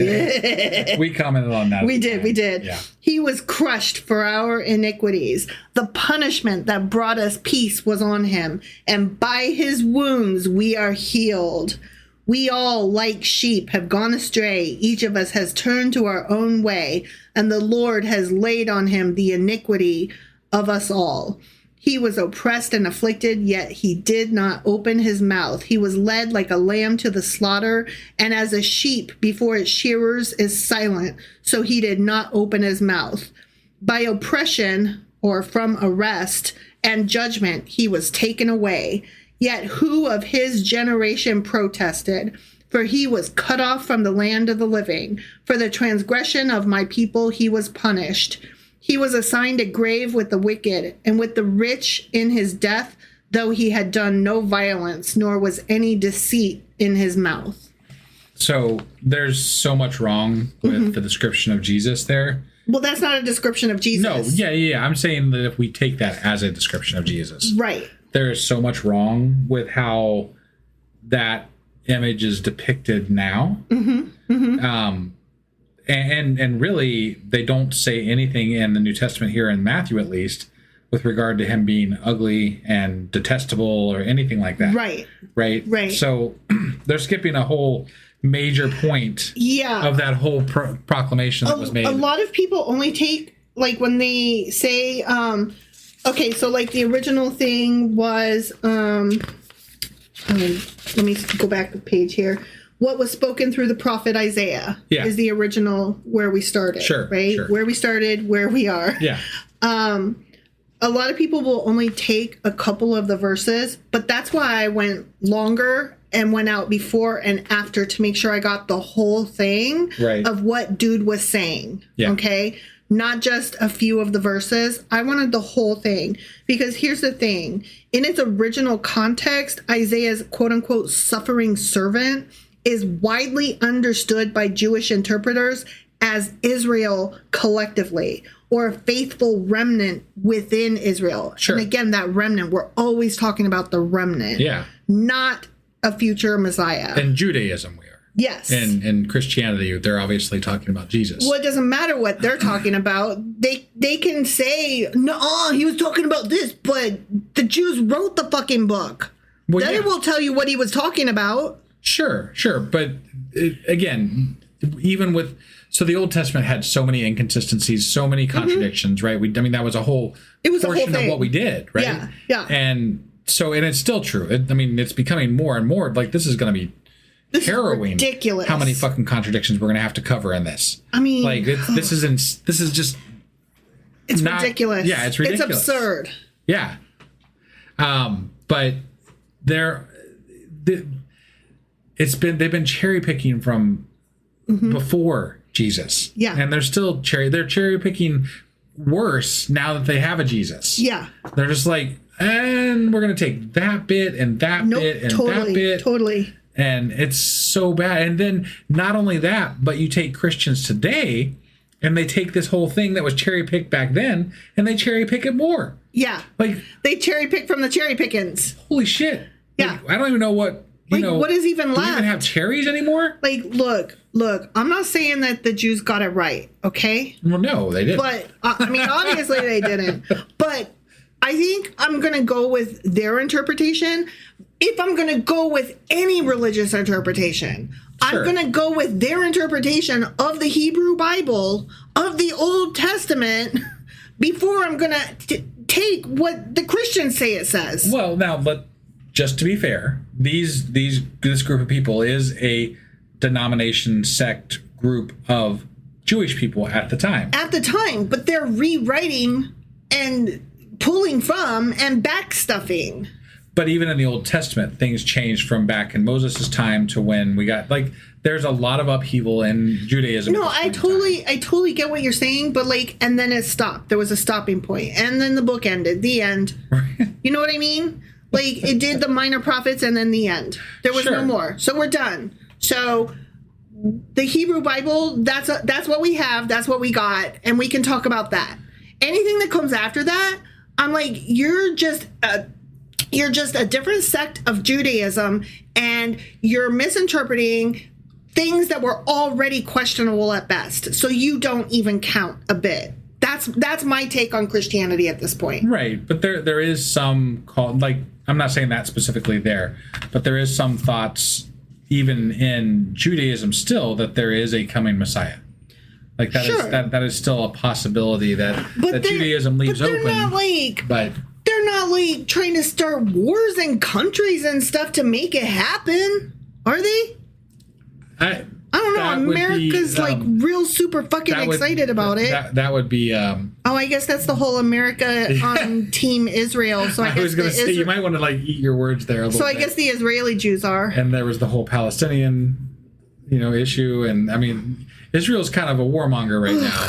We commented on that. We did. Yeah. He was crushed for our iniquities. The punishment that brought us peace was on him, and by his wounds we are healed. We all, like sheep, have gone astray. Each of us has turned to our own way, and the Lord has laid on him the iniquity of us all. He was oppressed and afflicted, yet he did not open his mouth. He was led like a lamb to the slaughter, and as a sheep before its shearers is silent, so he did not open his mouth. By oppression, or from arrest and judgment, he was taken away. Yet who of his generation protested? For he was cut off from the land of the living. For the transgression of my people he was punished. He was assigned a grave with the wicked, and with the rich in his death, though he had done no violence, nor was any deceit in his mouth. So there's so much wrong with the description of Jesus there. Well, that's not a description of Jesus. No, yeah. I'm saying that if we take that as a description of Jesus. Right. There is so much wrong with how that image is depicted now. And really, they don't say anything in the New Testament here, in Matthew at least, with regard to him being ugly and detestable or anything like that. Right. So they're skipping a whole major point of that whole proclamation that was made. A lot of people only take, like, when they say, okay, so like the original thing was, let me go back the page here. What was spoken through the prophet Isaiah is the original where we started. Right? Where we started, where we are. Yeah. A lot of people will only take a couple of the verses, but that's why I went longer and went out before and after to make sure I got the whole thing of what dude was saying. Yeah. Okay? Not just a few of the verses. I wanted the whole thing, because here's the thing. In its original context, Isaiah's quote-unquote suffering servant is widely understood by Jewish interpreters as Israel collectively, or a faithful remnant within Israel. And again, that remnant, we're always talking about the remnant. Yeah. Not a future Messiah. In Judaism, we are. Yes. In Christianity, they're obviously talking about Jesus. Well, it doesn't matter what they're talking about. They can say, no, he was talking about this, but the Jews wrote the fucking book. Well, they will tell you what he was talking about. Sure. But again, even with... So the Old Testament had so many inconsistencies, so many contradictions, right? That was a whole portion of what we did, right? Yeah. And so, and it's still true. It's becoming more and more like this is going to be harrowing. Ridiculous. How many fucking contradictions we're going to have to cover in this? This is just. It's ridiculous. Yeah, it's ridiculous. It's absurd. Yeah. But they've been cherry picking from before Jesus. Yeah. And they're cherry picking worse now that they have a Jesus. Yeah. They're just like, and we're going to take that bit and that bit and that bit. Totally. And it's so bad. And then not only that, but you take Christians today and they take this whole thing that was cherry picked back then and they cherry pick it more. Yeah. Like, they cherry pick from the cherry pickings. Holy shit. Yeah. Like, I don't even know what, what is even left? Do we even have cherries anymore? Like, look, I'm not saying that the Jews got it right, okay? Well, no, they didn't. But, I mean, obviously they didn't. But I think I'm going to go with their interpretation. If I'm going to go with any religious interpretation, Sure. I'm going to go with their interpretation of the Hebrew Bible, of the Old Testament, before I'm going to take what the Christians say it says. Well, now, but just to be fair, this group of people is a denomination sect group of Jewish people at the time. At the time, but they're rewriting and pulling from and backstuffing. But even in the Old Testament, things changed from back in Moses' time to when we got, like, there's a lot of upheaval in Judaism. No, I totally get what you're saying, but like, and then it stopped. There was a stopping point, and then the book ended. The end. You know what I mean? Like, it did the minor prophets, and then the end. There was no more. So we're done. So the Hebrew Bible, that's what we have. That's what we got, and we can talk about that. Anything that comes after that, I'm like, you're just a different sect of Judaism, and you're misinterpreting things that were already questionable at best. So you don't even count a bit. That's my take on Christianity at this point. Right, but there is some like, I'm not saying that specifically there, but there is some thoughts even in Judaism still that there is a coming Messiah. Like that is still a possibility that Judaism leaves open. But they're not like trying to start wars in countries and stuff to make it happen, are they? I don't know. America's like real super fucking excited about it. That would be. I guess that's the whole America on Team Israel. So I was going to say you might want to like eat your words there a little bit. So I guess the Israeli Jews are. And there was the whole Palestinian, issue, and I mean, Israel's kind of a warmonger right now.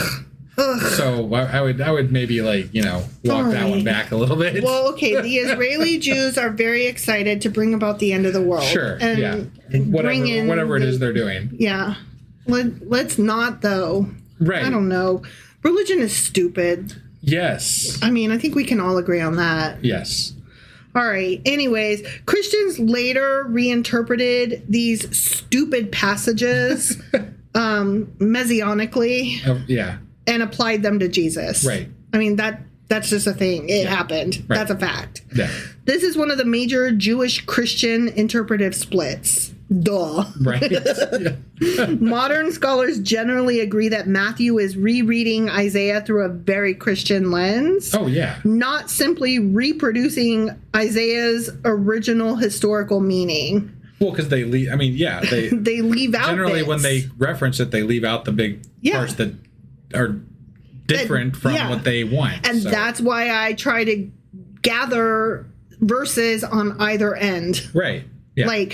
So I would maybe walk that one back a little bit. Well, okay, the Israeli Jews are very excited to bring about the end of the world. Sure, and yeah. Whatever it is they're doing. Yeah. Let's not, though. Right. I don't know. Religion is stupid. Yes. I mean, I think we can all agree on that. Yes. All right. Anyways, Christians later reinterpreted these stupid passages messianically. Yeah. And applied them to Jesus. Right. I mean, that's just a thing. It happened. Right. That's a fact. Yeah. This is one of the major Jewish-Christian interpretive splits. Duh. Right. Yeah. Modern scholars generally agree that Matthew is rereading Isaiah through a very Christian lens. Oh, yeah. Not simply reproducing Isaiah's original historical meaning. Well, because they leave, they leave out generally bits. When they reference it, they leave out the big parts that are different from what they want. And that's why I try to gather verses on either end. Right. Yeah.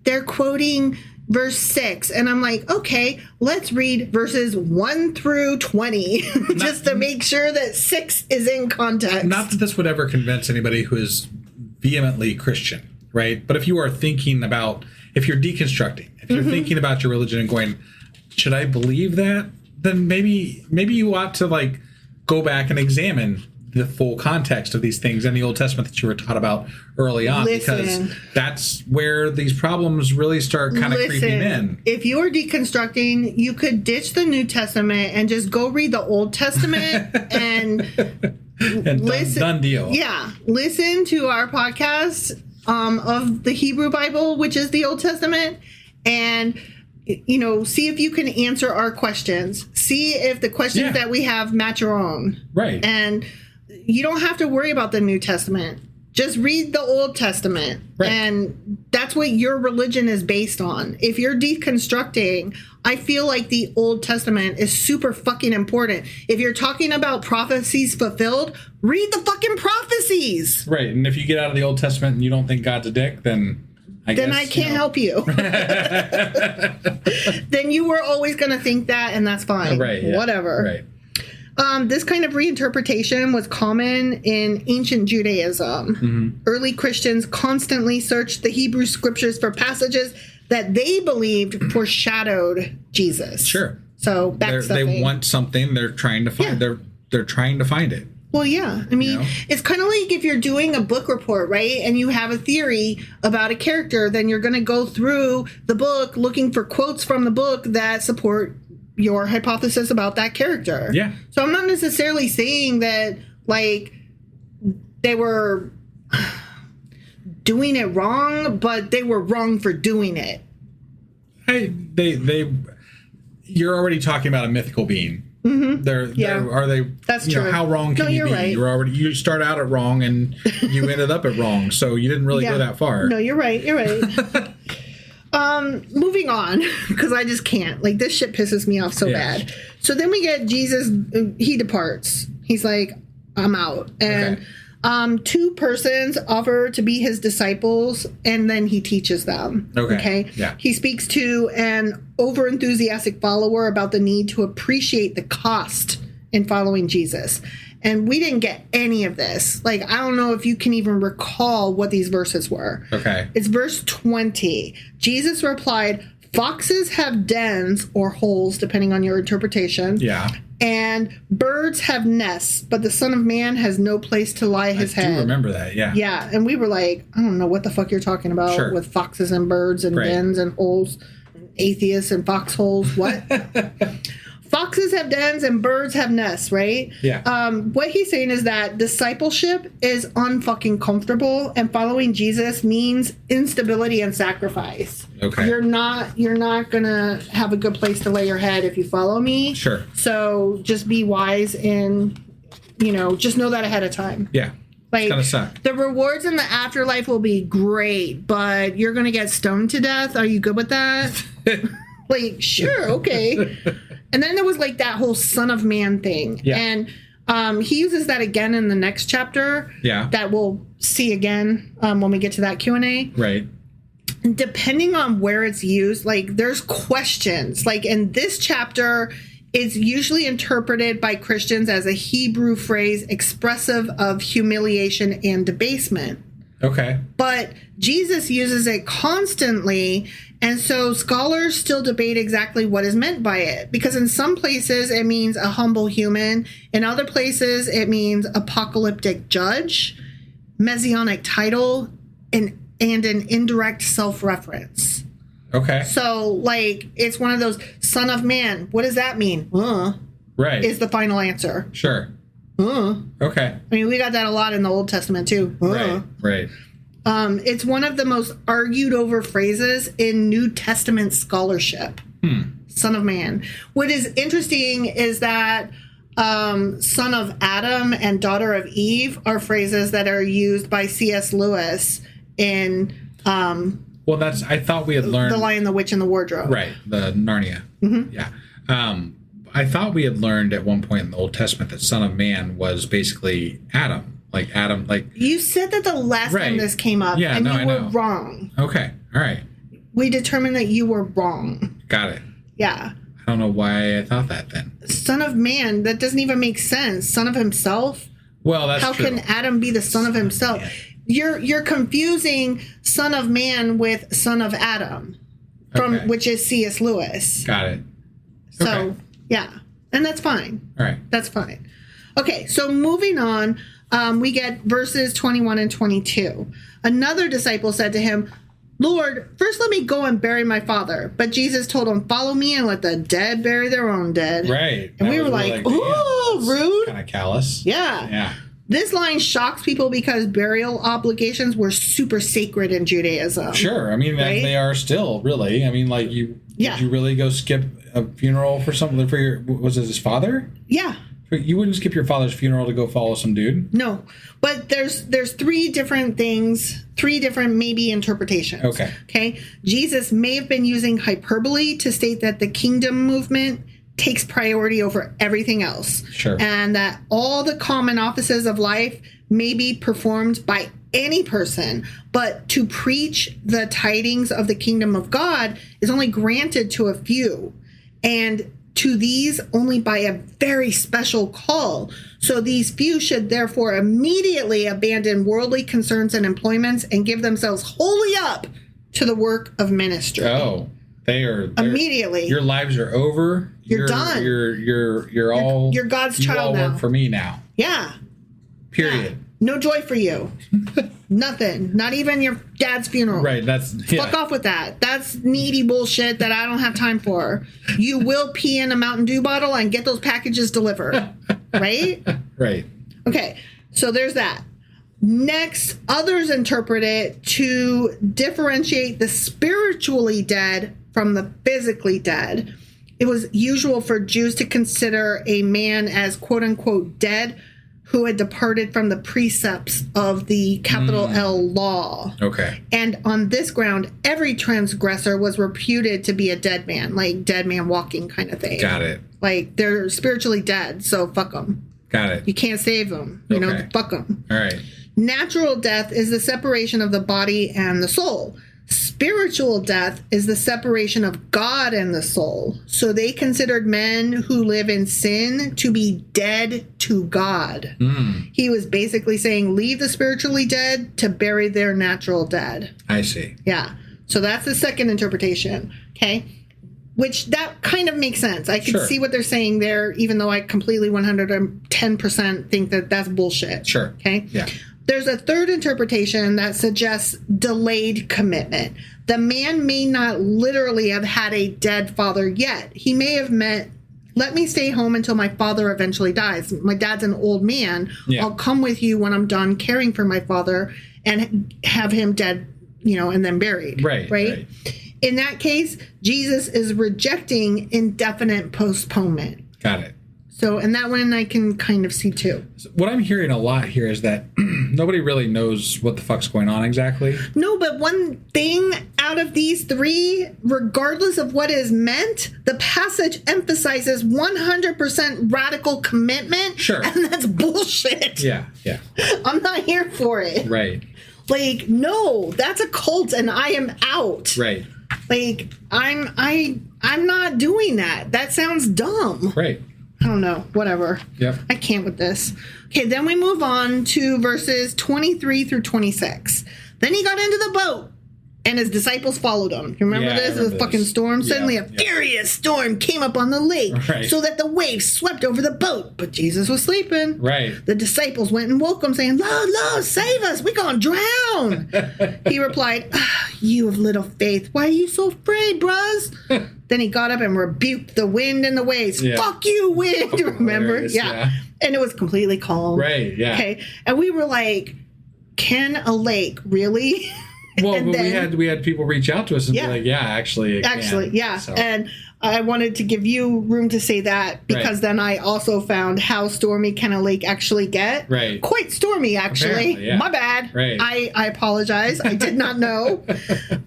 They're quoting verse 6, and I'm like, okay, let's read verses 1 through 20 just to make sure that 6 is in context. Not that this would ever convince anybody who is vehemently Christian, right? But if you are thinking about, if you're deconstructing, if you're thinking about your religion and going, should I believe that? Then maybe you ought to go back and examine the full context of these things in the Old Testament that you were taught about early on, because that's where these problems really start kind of creeping in. If you're deconstructing, you could ditch the New Testament and just go read the Old Testament and listen. Done deal. Yeah. Listen to our podcast of the Hebrew Bible, which is the Old Testament, and see if you can answer our questions. See if the questions that we have match your own. Right. And you don't have to worry about the New Testament. Just read the Old Testament. Right. And that's what your religion is based on. If you're deconstructing, I feel like the Old Testament is super fucking important. If you're talking about prophecies fulfilled, read the fucking prophecies. Right. And if you get out of the Old Testament and you don't think God's a dick, then I can't help you. Then you were always going to think that, and that's fine. Right. Yeah. Whatever. Right. This kind of reinterpretation was common in ancient Judaism. Early Christians constantly searched the Hebrew scriptures for passages that they believed foreshadowed Jesus. Sure. So they want something. They're trying to find. Yeah. They're trying to find it. Well, yeah. I mean, it's kind of like if you're doing a book report, right? And you have a theory about a character, then you're going to go through the book looking for quotes from the book that support your hypothesis about that character. Yeah. So I'm not necessarily saying that, like, they were doing it wrong, but they were wrong for doing it. You're already talking about a mythical being. Are they? That's true. How wrong can you be? Right. You start out at wrong and you ended up at wrong, so you didn't really go that far. No, you're right. You're right. Moving on, because I just can't. Like, this shit pisses me off so bad. So then we get Jesus. He departs. He's like, I'm out. And two persons offer to be his disciples, and then he teaches them. Okay. Yeah. He speaks to an over-enthusiastic follower about the need to appreciate the cost in following Jesus. And we didn't get any of this. Like, I don't know if you can even recall what these verses were. Okay. It's verse 20. Jesus replied, "Foxes have dens," or holes, depending on your interpretation. Yeah. "And birds have nests, but the Son of Man has no place to lie his head." I do remember that, yeah. Yeah, and we were like, I don't know what the fuck you're talking about with foxes and birds and dens and holes, atheists and foxholes. What? Foxes have dens and birds have nests, right? Yeah. What he's saying is that discipleship is unfucking comfortable, and following Jesus means instability and sacrifice. Okay. You're not gonna have a good place to lay your head if you follow me. Sure. So just be wise and, just know that ahead of time. Yeah. Like, it's gonna suck. The rewards in the afterlife will be great, but you're gonna get stoned to death. Are you good with that? Like, sure, okay. And then there was like that whole Son of Man thing. Yeah. And he uses that again in the next chapter. Yeah. That we'll see again when we get to that Q&A. Right. And depending on where it's used, like, there's questions. Like, in this chapter, it's usually interpreted by Christians as a Hebrew phrase expressive of humiliation and debasement. Okay. But Jesus uses it constantly, and so scholars still debate exactly what is meant by it. Because in some places it means a humble human, in other places it means apocalyptic judge, messianic title, and an indirect self-reference. Okay. So, like, it's one of those, Son of Man, what does that mean? Right. Is the final answer. Sure. Okay. I mean, we got that a lot in the Old Testament too. Right. It's one of the most argued over phrases in New Testament scholarship. Son of Man. What is interesting is that son of Adam and daughter of Eve are phrases that are used by C.S. Lewis in well, I thought we had learned The Lion, the Witch, and the Wardrobe. Right, the Narnia. Yeah. I thought we had learned at one point in the Old Testament that Son of Man was basically Adam. Like Adam, like... You said that the last time this came up, and you were wrong. Okay, all right. We determined that you were wrong. Got it. Yeah. I don't know why I thought that then. Son of Man, that doesn't even make sense. Son of himself? Well, that's true. How can Adam be the son of himself? You're confusing Son of Man with Son of Adam, which is C.S. Lewis. Got it. So, yeah. And that's fine. All right. That's fine. Okay, so moving on, we get verses 21 and 22. Another disciple said to him, "Lord, first let me go and bury my father." But Jesus told him, "Follow me and let the dead bury their own dead." Right. And we were like, "Ooh, rude." Kind of callous. Yeah. Yeah. This line shocks people because burial obligations were super sacred in Judaism. Sure. I mean, they are still, really. I mean, like, did you really go skip a funeral for something for was it his father? Yeah. You wouldn't skip your father's funeral to go follow some dude? No. But there's three different things, three different maybe interpretations. Okay. Jesus may have been using hyperbole to state that the kingdom movement takes priority over everything else. Sure. And that all the common offices of life may be performed by any person, but to preach the tidings of the kingdom of God is only granted to a few. And to these only by a very special call. So these few should therefore immediately abandon worldly concerns and employments and give themselves wholly up to the work of ministry. Oh, they're immediately. Your lives are over. You're done. You're all. You're God's you child all now. Work for me now. Yeah. Period. Yeah. No joy for you. Nothing. Not even your dad's funeral. Right. Fuck off with that. That's needy bullshit that I don't have time for. You will pee in a Mountain Dew bottle and get those packages delivered. Right? Right. Okay. So there's that. Next, others interpret it to differentiate the spiritually dead from the physically dead. It was usual for Jews to consider a man as quote unquote dead who had departed from the precepts of the capital L law. Okay. And on this ground, every transgressor was reputed to be a dead man, like dead man walking kind of thing. Got it. Like they're spiritually dead, so fuck them. Got it. You can't save them. You know, fuck them. All right. Natural death is the separation of the body and the soul. Spiritual death is the separation of God and the soul. So they considered men who live in sin to be dead to God. He was basically saying, leave the spiritually dead to bury their natural dead. I see. Yeah. So that's the second interpretation. Okay. Which that kind of makes sense. I can see what they're saying there, even though I completely 110% think that that's bullshit. Sure. Okay. Yeah. There's a third interpretation that suggests delayed commitment. The man may not literally have had a dead father yet. He may have meant, let me stay home until my father eventually dies. My dad's an old man. Yeah. I'll come with you when I'm done caring for my father and have him dead, and then buried. Right? In that case, Jesus is rejecting indefinite postponement. Got it. So, and that one I can kind of see too. What I'm hearing a lot here is that nobody really knows what the fuck's going on exactly. No, but one thing out of these three, regardless of what is meant, the passage emphasizes 100% radical commitment. Sure. And that's bullshit. Yeah. I'm not here for it. Right. Like, no, that's a cult and I am out. Right. Like, I'm not doing that. That sounds dumb. Right. I don't know. Whatever. Yep. I can't with this. Okay, then we move on to verses 23 through 26. Then he got into the boat, and his disciples followed him. You remember this? It was a fucking storm. Yeah, Suddenly a furious storm came up on the lake, so that the waves swept over the boat. But Jesus was sleeping. Right. The disciples went and woke him, saying, Lord, save us. We're going to drown. He replied, you of little faith. Why are you so afraid, bros? Then he got up and rebuked the wind and the waves. Yeah. Fuck you, wind. Remember? Yeah. And it was completely calm. Right, yeah. Okay. And we were like, can a lake really? Well, but then, we had people reach out to us and be like, yeah, actually, yeah. So. And I wanted to give you room to say that because then I also found how stormy can a lake actually get. Right. Quite stormy, actually. Yeah. My bad. Right. I apologize. I did not know.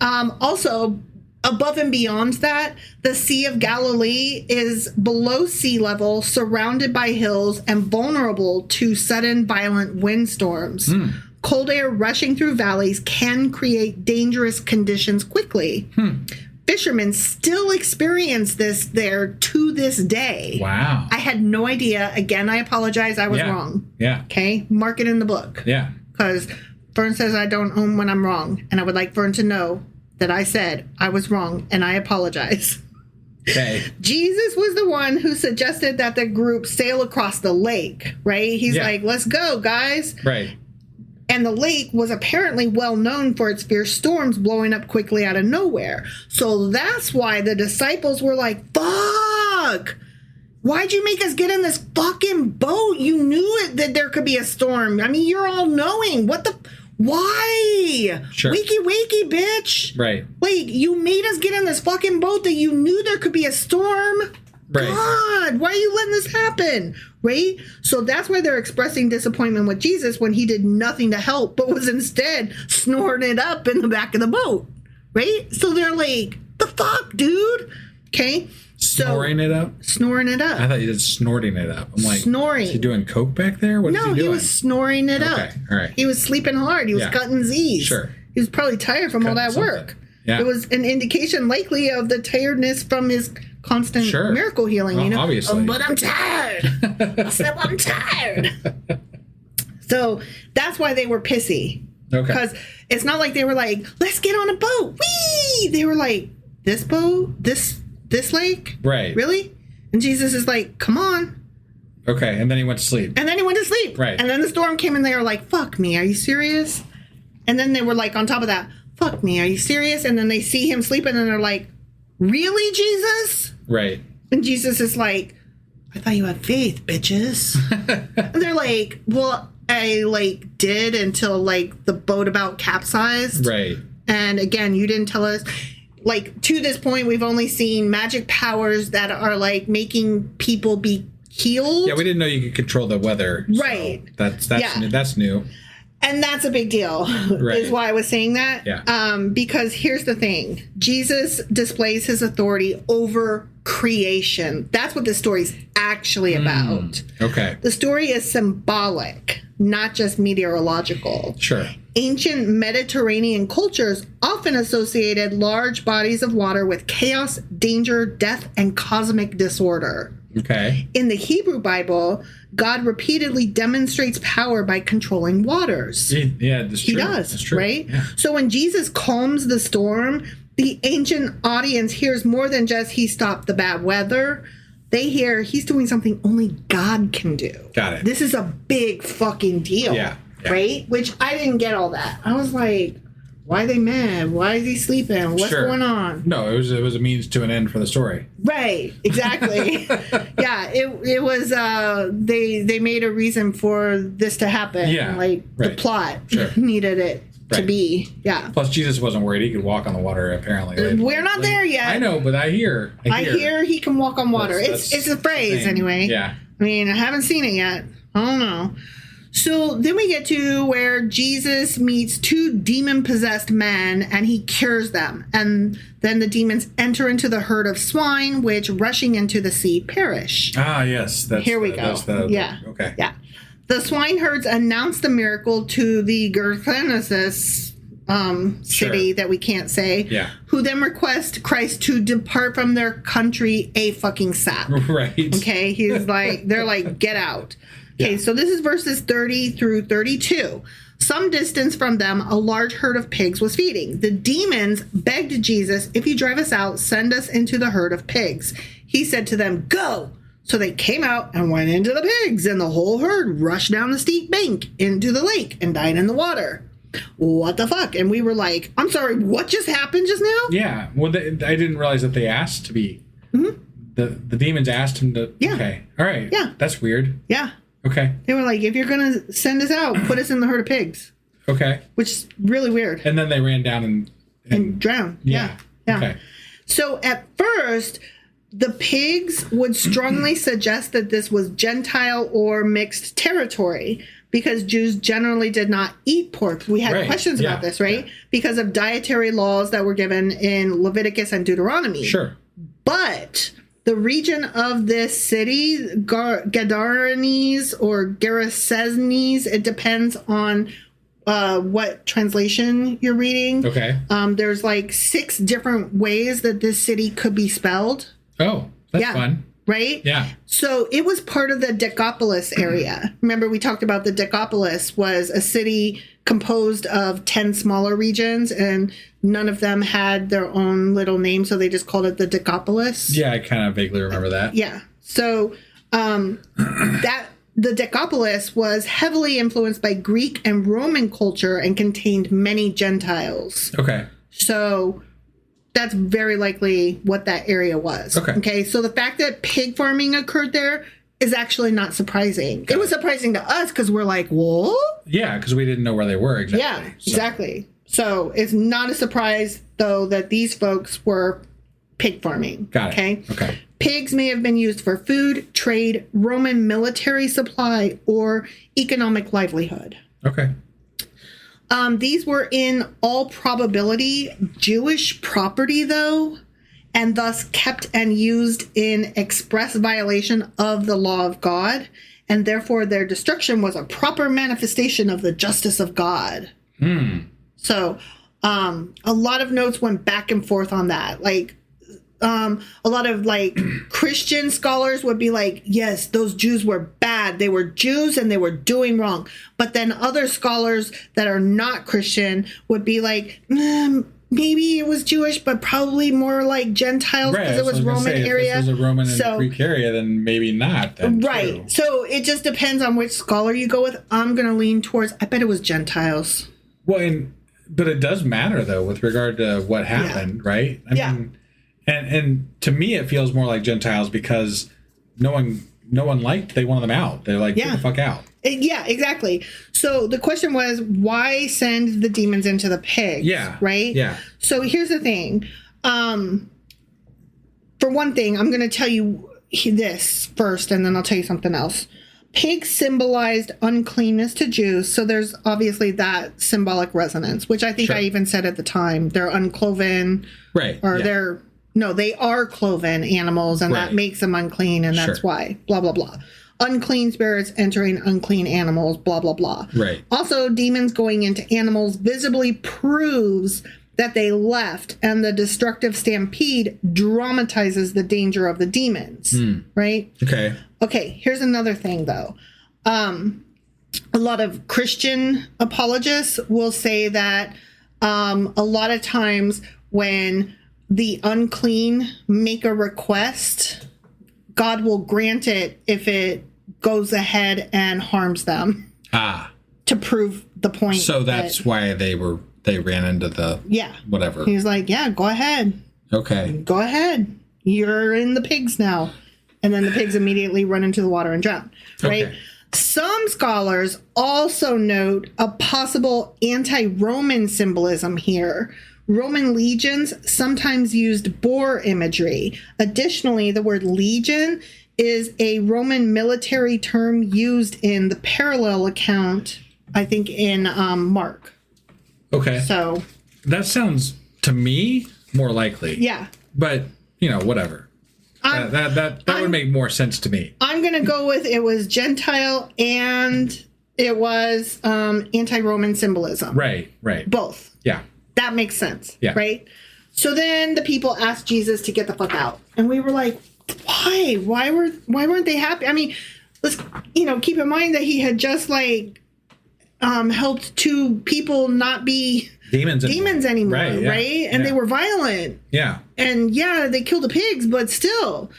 Also, above and beyond that, the Sea of Galilee is below sea level, surrounded by hills, and vulnerable to sudden violent windstorms. Cold air rushing through valleys can create dangerous conditions quickly. Fishermen still experience this there to this day. Wow. I had no idea. Again, I apologize. I was wrong. Yeah. Okay? Mark it in the book. Yeah. Because Fern says I don't own when I'm wrong. And I would like Fern to know that I said I was wrong and I apologize. Okay. Jesus was the one who suggested that the group sail across the lake, right? He's like, let's go, guys. Right. And the lake was apparently well known for its fierce storms blowing up quickly out of nowhere. So that's why the disciples were like, fuck! Why'd you make us get in this fucking boat? You knew that there could be a storm. I mean, you're all knowing. What the... Why? Sure. Wakey, bitch. Right. Like, you made us get in this fucking boat that you knew there could be a storm. Right. God, why are you letting this happen? Right? So that's why they're expressing disappointment with Jesus when he did nothing to help, but was instead snoring it up in the back of the boat. Right? So they're like, the fuck, dude? Okay? Snoring it up? Snoring it up. I thought you did snorting it up. I'm like, snoring. Is he doing coke back there? What is he doing? No, he was snoring it up. Okay, all right. He was sleeping hard. He was cutting Z's. Sure. He was probably tired from all that work. Yeah. It was an indication likely of the tiredness from his constant Sure. miracle healing, Well, you know. obviously. But I'm tired. I said I'm tired. So that's why they were pissy. Okay. Because it's not like they were like, let's get on a boat. Whee! They were like, this boat? This lake? Right. Really? And Jesus is like, come on. Okay, and then he went to sleep. And then he went to sleep. Right. And then the storm came and they were like, fuck me, are you serious? And then they were like, on top of that, fuck me, are you serious? And then they see him sleeping and they're like, really, Jesus? Right. And Jesus is like, I thought you had faith, bitches. And they're like, well, I like did until like the boat about capsized. Right. And again, you didn't tell us. Like, to this point, we've only seen magic powers that are like making people be healed. Yeah, we didn't know you could control the weather. So Right. That's Yeah. new. That's new. And that's a big deal, Right. is why I was saying that. Yeah. Because here's the thing. Jesus displays his authority over creation. That's what this story's actually about. Okay. The story is symbolic, not just meteorological. Sure. Ancient Mediterranean cultures often associated large bodies of water with chaos, danger, death, and cosmic disorder. Okay. In the Hebrew Bible, God repeatedly demonstrates power by controlling waters. Yeah, that's true. He does, That's true. right? Yeah. So when Jesus calms the storm, the ancient audience hears more than just he stopped the bad weather. They hear he's doing something only God can do. Got it. This is a big fucking deal. Yeah. Right? Which I didn't get all that. I was like, why are they mad? Why is he sleeping? What's Sure. going on? No, it was a means to an end for the story. Right, exactly. Yeah, it was they made a reason for this to happen. Yeah, Like the right. plot Sure. needed it to Right. be. Yeah. Plus, Jesus wasn't worried; he could walk on the water. Apparently, We're not there yet. I know, but I hear. I hear he can walk on water. That's It's a phrase the thing. anyway. Yeah. I mean, I haven't seen it yet. I don't know. So then we get to where Jesus meets two demon-possessed men and he cures them. And then the demons enter into the herd of swine, which rushing into the sea perish. Ah, yes. That's, Here we go. That's Yeah. Okay. Yeah. The swineherds announce the miracle to the Gergenesis city that we can't say, Yeah. who then request Christ to depart from their country a fucking sap. Right. Okay, he's like, they're like, get out. Okay, so this is verses 30 through 32. Some distance from them, a large herd of pigs was feeding. The demons begged Jesus, if you drive us out, send us into the herd of pigs. He said to them, go. So they came out and went into the pigs, and the whole herd rushed down the steep bank into the lake and died in the water. What the fuck? And we were like, I'm sorry, what just happened just now? Yeah. Well, I didn't realize that they asked to be. Mm-hmm. The demons asked him to. Yeah. Okay. All right. Yeah. That's weird. Yeah. Okay. They were like, if you're going to send us out, put us in the herd of pigs, Okay. which is really weird. And then they ran down And drown. Yeah. Yeah. Okay. So at first, the pigs would strongly suggest that this was Gentile or mixed territory because Jews generally did not eat pork. We had Right. questions Yeah. about this, right? Yeah. Because of dietary laws that were given in Leviticus and Deuteronomy. Sure. But the region of this city, Gadarenes or Gerasenes, it depends on what translation you're reading. Okay. There's like 6 different ways that this city could be spelled. Oh, that's Yeah. fun. Right? Yeah. So it was part of the Decapolis area. Remember, we talked about the Decapolis was a city composed of 10 smaller regions, and none of them had their own little name, so they just called it the Decapolis. Yeah, I kind of vaguely remember that. Yeah. So that the Decapolis was heavily influenced by Greek and Roman culture and contained many Gentiles. Okay. So that's very likely what that area was. Okay. So the fact that pig farming occurred there is actually not surprising. It was surprising to us because we're like, what? Yeah, because we didn't know where they were exactly. Yeah, So- exactly. So it's not a surprise, though, that these folks were pig farming. Got it. Okay. Okay. Pigs may have been used for food, trade, Roman military supply, or economic livelihood. Okay. These were in all probability Jewish property, though, and thus kept and used in express violation of the law of God, and therefore their destruction was a proper manifestation of the justice of God. So a lot of notes went back and forth on that. Like, a lot of like Christian scholars would be like, yes, those Jews were bad. They were Jews and they were doing wrong. But then other scholars that are not Christian would be like, maybe it was Jewish, but probably more like Gentiles because it was Roman area. If this was a Roman and Greek area, then maybe not. Then right. too. So it just depends on which scholar you go with. I'm going to lean towards, I bet it was Gentiles. Well, but it does matter though with regard to what happened, right? I mean, and to me it feels more like Gentiles because no one liked. They wanted them out. They're like, get the fuck out. Yeah, exactly. So the question was, why send the demons into the pigs? Yeah. Right? Yeah. So here's the thing. For one thing, I'm going to tell you this first, and then I'll tell you something else. Pigs symbolized uncleanness to Jews, so there's obviously that symbolic resonance, which I think I even said at the time. They're uncloven. Right. Or they are cloven animals, and that makes them unclean, and that's why. Blah, blah, blah. Unclean spirits entering unclean animals, blah, blah, blah. Right. Also, demons going into animals visibly proves that they left, and the destructive stampede dramatizes the danger of the demons. Right? Okay, here's another thing, though. A lot of Christian apologists will say that a lot of times when the unclean make a request, God will grant it if it goes ahead and harms them. To prove the point. So that's why they ran into the whatever. He's like, yeah, go ahead. Okay. Go ahead. You're in the pigs now. And then the pigs immediately run into the water and drown. Right? Okay. Some scholars also note a possible anti-Roman symbolism here. Roman legions sometimes used boar imagery. Additionally, the word legion is a Roman military term used in the parallel account, I think, in Mark. Okay. So that sounds, to me, more likely. Yeah. But, whatever. That would make more sense to me. I'm going to go with it was Gentile and it was anti-Roman symbolism. Right. Both. Yeah. That makes sense. Yeah. Right? So then the people asked Jesus to get the fuck out. And we were like, why? Why weren't they happy? I mean, let's, keep in mind that he had just helped two people not be demons anymore, right? And they were violent. Yeah. And they killed the pigs, but still.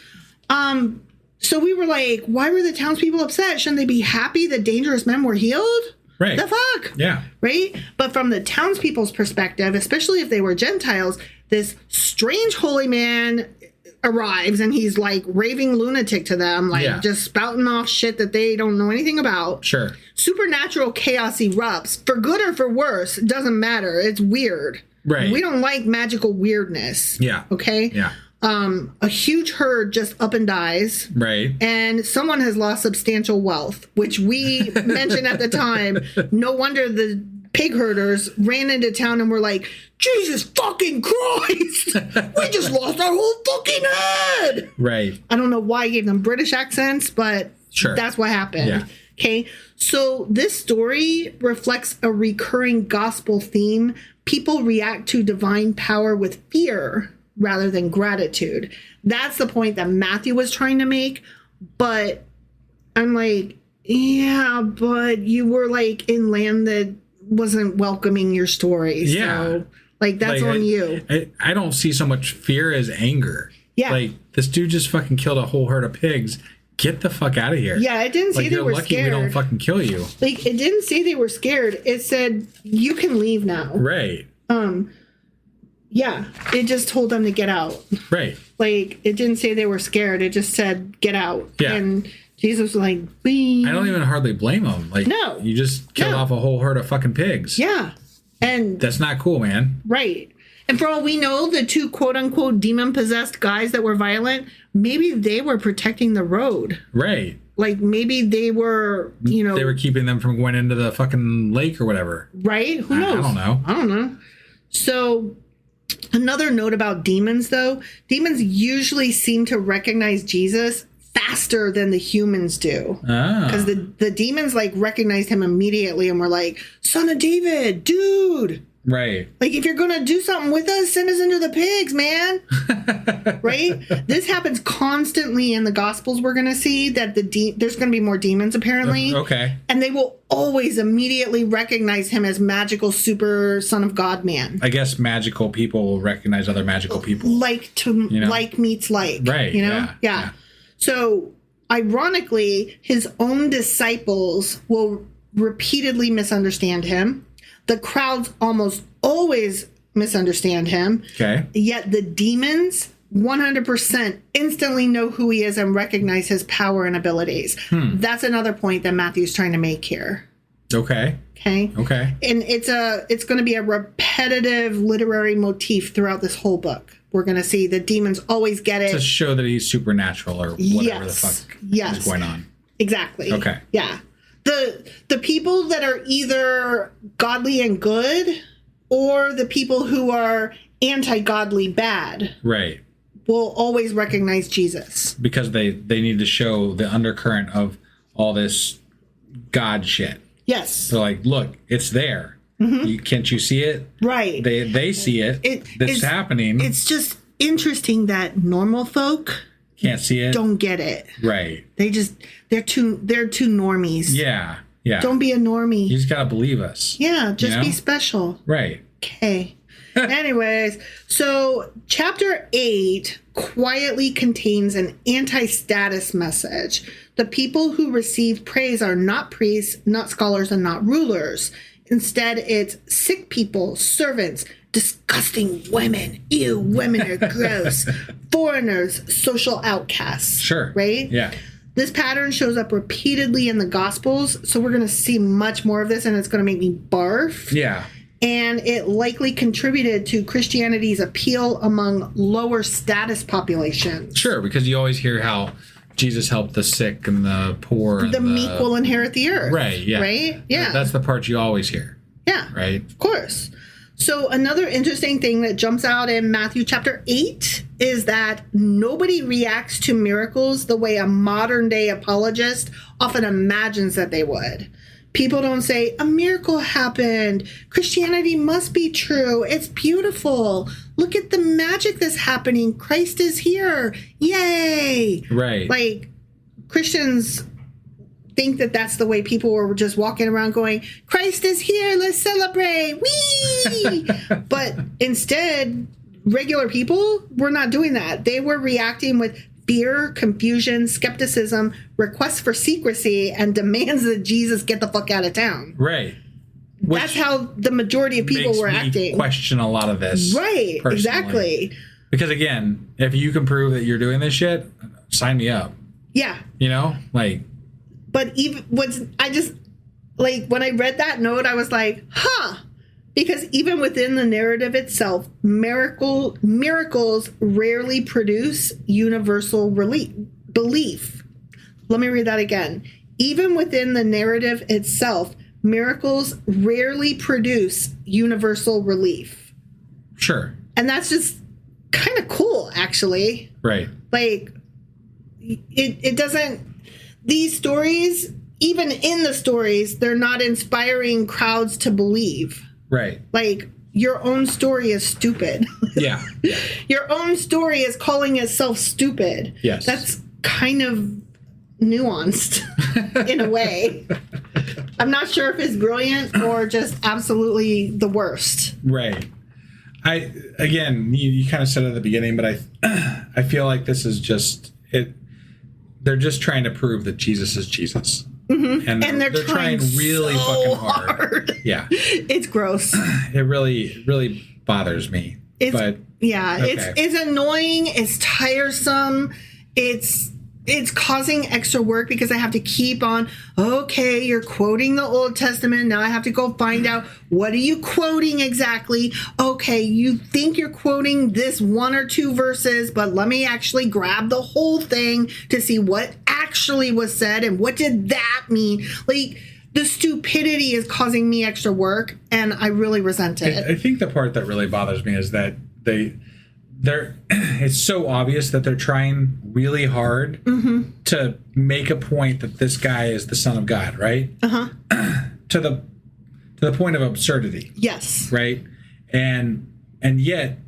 So we were like, why were the townspeople upset? Shouldn't they be happy that dangerous men were healed? Right. The fuck? Yeah. Right? But from the townspeople's perspective, especially if they were Gentiles, this strange holy man arrives and he's like raving lunatic to them, just spouting off shit that they don't know anything about. Sure. Supernatural chaos erupts, for good or for worse. It doesn't matter. It's weird. Right. We don't like magical weirdness. Yeah. Okay? Yeah. A huge herd just up and dies. Right. And someone has lost substantial wealth, which we mentioned at the time. No wonder the pig herders ran into town and were like, Jesus fucking Christ! We just lost our whole fucking head! Right. I don't know why I gave them British accents, but that's what happened. Yeah. Okay? So this story reflects a recurring gospel theme. People react to divine power with fear rather than gratitude. That's the point that Matthew was trying to make. But I'm like, yeah, but you were in land that wasn't welcoming your story. Yeah. So, that's on you. I don't see so much fear as anger. Yeah. This dude just fucking killed a whole herd of pigs. Get the fuck out of here. Yeah, it didn't say they were lucky scared. We don't fucking kill you. It didn't say they were scared. It said, you can leave now. Right. Yeah, it just told them to get out. Right. It didn't say they were scared. It just said, get out. Yeah. And Jesus was like, Bing. I don't even hardly blame him. No. You just killed off a whole herd of fucking pigs. Yeah. And that's not cool, man. Right. And for all we know, the two quote-unquote demon-possessed guys that were violent, maybe they were protecting the road. Right. Maybe they were, They were keeping them from going into the fucking lake or whatever. Right? Who knows? I don't know. So, another note about demons, though. Demons usually seem to recognize Jesus faster than the humans do. Because the demons, recognized him immediately and were like, Son of David, dude, Right. Like, if you're going to do something with us, send us into the pigs, man. Right? This happens constantly in the Gospels. We're going to see that there's going to be more demons, apparently. Okay. And they will always immediately recognize him as magical, super son of God man. I guess magical people will recognize other magical people. Like meets like. Right. You know? Yeah. So, ironically, his own disciples will repeatedly misunderstand him. The crowds almost always misunderstand him. Okay. Yet the demons 100% instantly know who he is and recognize his power and abilities. That's another point that Matthew's trying to make here. Okay. Okay. Okay. And it's going to be a repetitive literary motif throughout this whole book. We're going to see the demons always get it. To show that he's supernatural or whatever the fuck is going on. Exactly. Okay. Yeah. The people that are either godly and good or the people who are anti-godly bad. Right. Will always recognize Jesus. Because they need to show the undercurrent of all this God shit. Yes. So like, look, it's there. Can't you see it? Right. They see it. It's happening. It's just interesting that normal folk can't see it. Don't get it. Right. They're too normies. Yeah. Yeah. Don't be a normie. You just gotta believe us. Yeah, just be special. Right. Okay. Anyways, so chapter 8 quietly contains an anti-status message. The people who receive praise are not priests, not scholars, and not rulers. Instead, it's sick people, servants, disgusting women. Ew, women are gross. Foreigners, social outcasts. Sure. Right? Yeah. This pattern shows up repeatedly in the Gospels, so we're going to see much more of this, and it's going to make me barf. Yeah. And it likely contributed to Christianity's appeal among lower status populations. Sure, because you always hear how Jesus helped the sick and the poor. And the meek will inherit the earth. Right, yeah. Right? Yeah. That's the part you always hear. Yeah. Right? Of course. So another interesting thing that jumps out in Matthew chapter 8 is that nobody reacts to miracles the way a modern day apologist often imagines that they would. People don't say, a miracle happened. Christianity must be true. It's beautiful. Look at the magic that's happening. Christ is here. Yay. Right. Like, Christians think that that's the way people were just walking around going, Christ is here. Let's celebrate. Whee! But instead, regular people were not doing that. They were reacting with fear, confusion, skepticism, requests for secrecy, and demands that Jesus get the fuck out of town. Right. That's how the majority of people were acting. Question a lot of this. Right. Personally. Exactly. Because again, if you can prove that you're doing this shit, sign me up. Yeah. You know, like. But even when I read that note, I was like, huh. Because even within the narrative itself, miracles rarely produce universal belief. Let me read that again. Even within the narrative itself, miracles rarely produce universal relief. Sure. And that's just kind of cool, actually. Right. Like, it doesn't... These stories, even in the stories, they're not inspiring crowds to believe. Right. Like, your own story is stupid. Yeah. Your own story is calling itself stupid. Yes. That's kind of nuanced in a way. I'm not sure if it's brilliant or just absolutely the worst. Right. You kind of said it at the beginning, but I feel like this is just it. They're just trying to prove that Jesus is Jesus. Mm-hmm. And they're trying really so fucking hard. Yeah. It's gross. It really bothers me. Okay. It's annoying. It's tiresome. It's causing extra work because I have to keep on, okay, you're quoting the Old Testament. Now I have to go find out, what are you quoting exactly? Okay, you think you're quoting this one or two verses, but let me actually grab the whole thing to see what actually was said and what did that mean? Like, the stupidity is causing me extra work, and I really resent it. I think the part that really bothers me is that it's so obvious that they're trying really hard to make a point that this guy is the Son of God, right? To to the point of absurdity. Yes. Right? And yet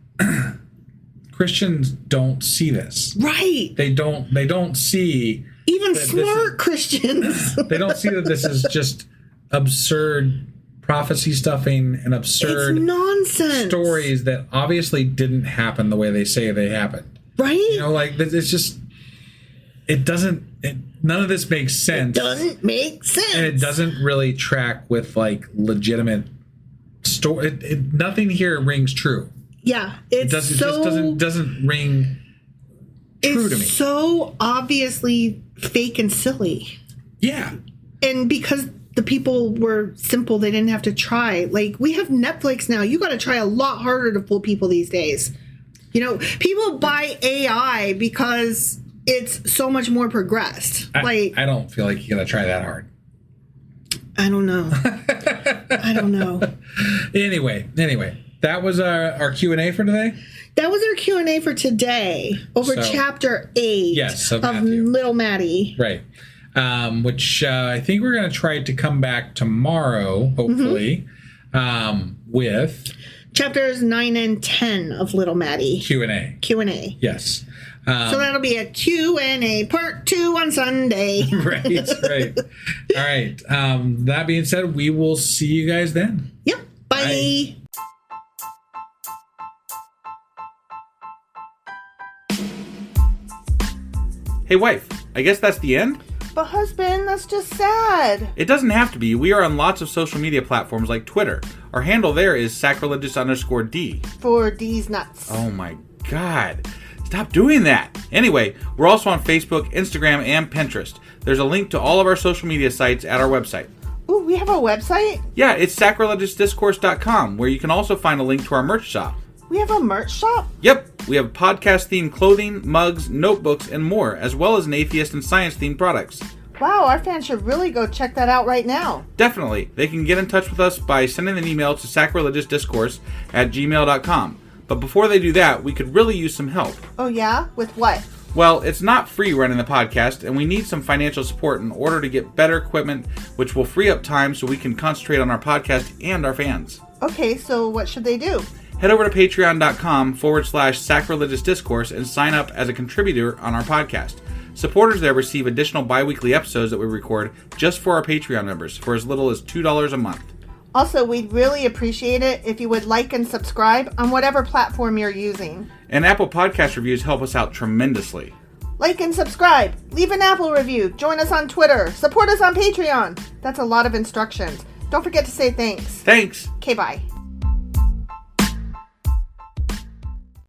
Christians don't see this. Right. They don't see even smart Christians. They don't see that this is just absurd prophecy stuffing and absurd it's nonsense stories that obviously didn't happen the way they say they happened. Right? You know, like it's just none of this makes sense. It doesn't make sense. And it doesn't really track with like legitimate story. Nothing here rings true. Yeah, It just doesn't ring true to me. It's so obviously fake and silly. Yeah. And because the people were simple, they didn't have to try. Like, we have Netflix now. You got to try a lot harder to fool people these days. You know, people buy AI because it's so much more progressed. I don't feel like you're going to try that hard. I don't know. I don't know. Anyway, that was our Q&A for today. That was our Q&A for today over chapter 8 of Little Maddie. Right. Which I think we're going to try to come back tomorrow, hopefully, with chapters 9 and 10 of Little Maddie. Q&A. Yes. So that'll be a Q&A part 2 on Sunday. Right. All right. That being said, we will see you guys then. Yep. Bye. Hey, wife, I guess that's the end? But husband, that's just sad. It doesn't have to be. We are on lots of social media platforms like Twitter. Our handle there is sacrilegious_D. For D's nuts. Oh my God. Stop doing that. Anyway, we're also on Facebook, Instagram, and Pinterest. There's a link to all of our social media sites at our website. Ooh, we have a website? Yeah, it's sacrilegiousdiscourse.com, where you can also find a link to our merch shop. We have a merch shop? Yep, we have podcast-themed clothing, mugs, notebooks, and more, as well as an atheist and science-themed products. Wow, our fans should really go check that out right now. Definitely. They can get in touch with us by sending an email to sacrilegiousdiscourse@gmail.com. But before they do that, we could really use some help. Oh yeah? With what? Well, it's not free running the podcast, and we need some financial support in order to get better equipment, which will free up time so we can concentrate on our podcast and our fans. Okay, so what should they do? Head over to patreon.com/sacrilegiousdiscourse and sign up as a contributor on our podcast. Supporters there receive additional bi-weekly episodes that we record just for our Patreon members for as little as $2 a month. Also, we'd really appreciate it if you would like and subscribe on whatever platform you're using. And Apple Podcast reviews help us out tremendously. Like and subscribe. Leave an Apple review. Join us on Twitter. Support us on Patreon. That's a lot of instructions. Don't forget to say thanks. Thanks. Okay, bye.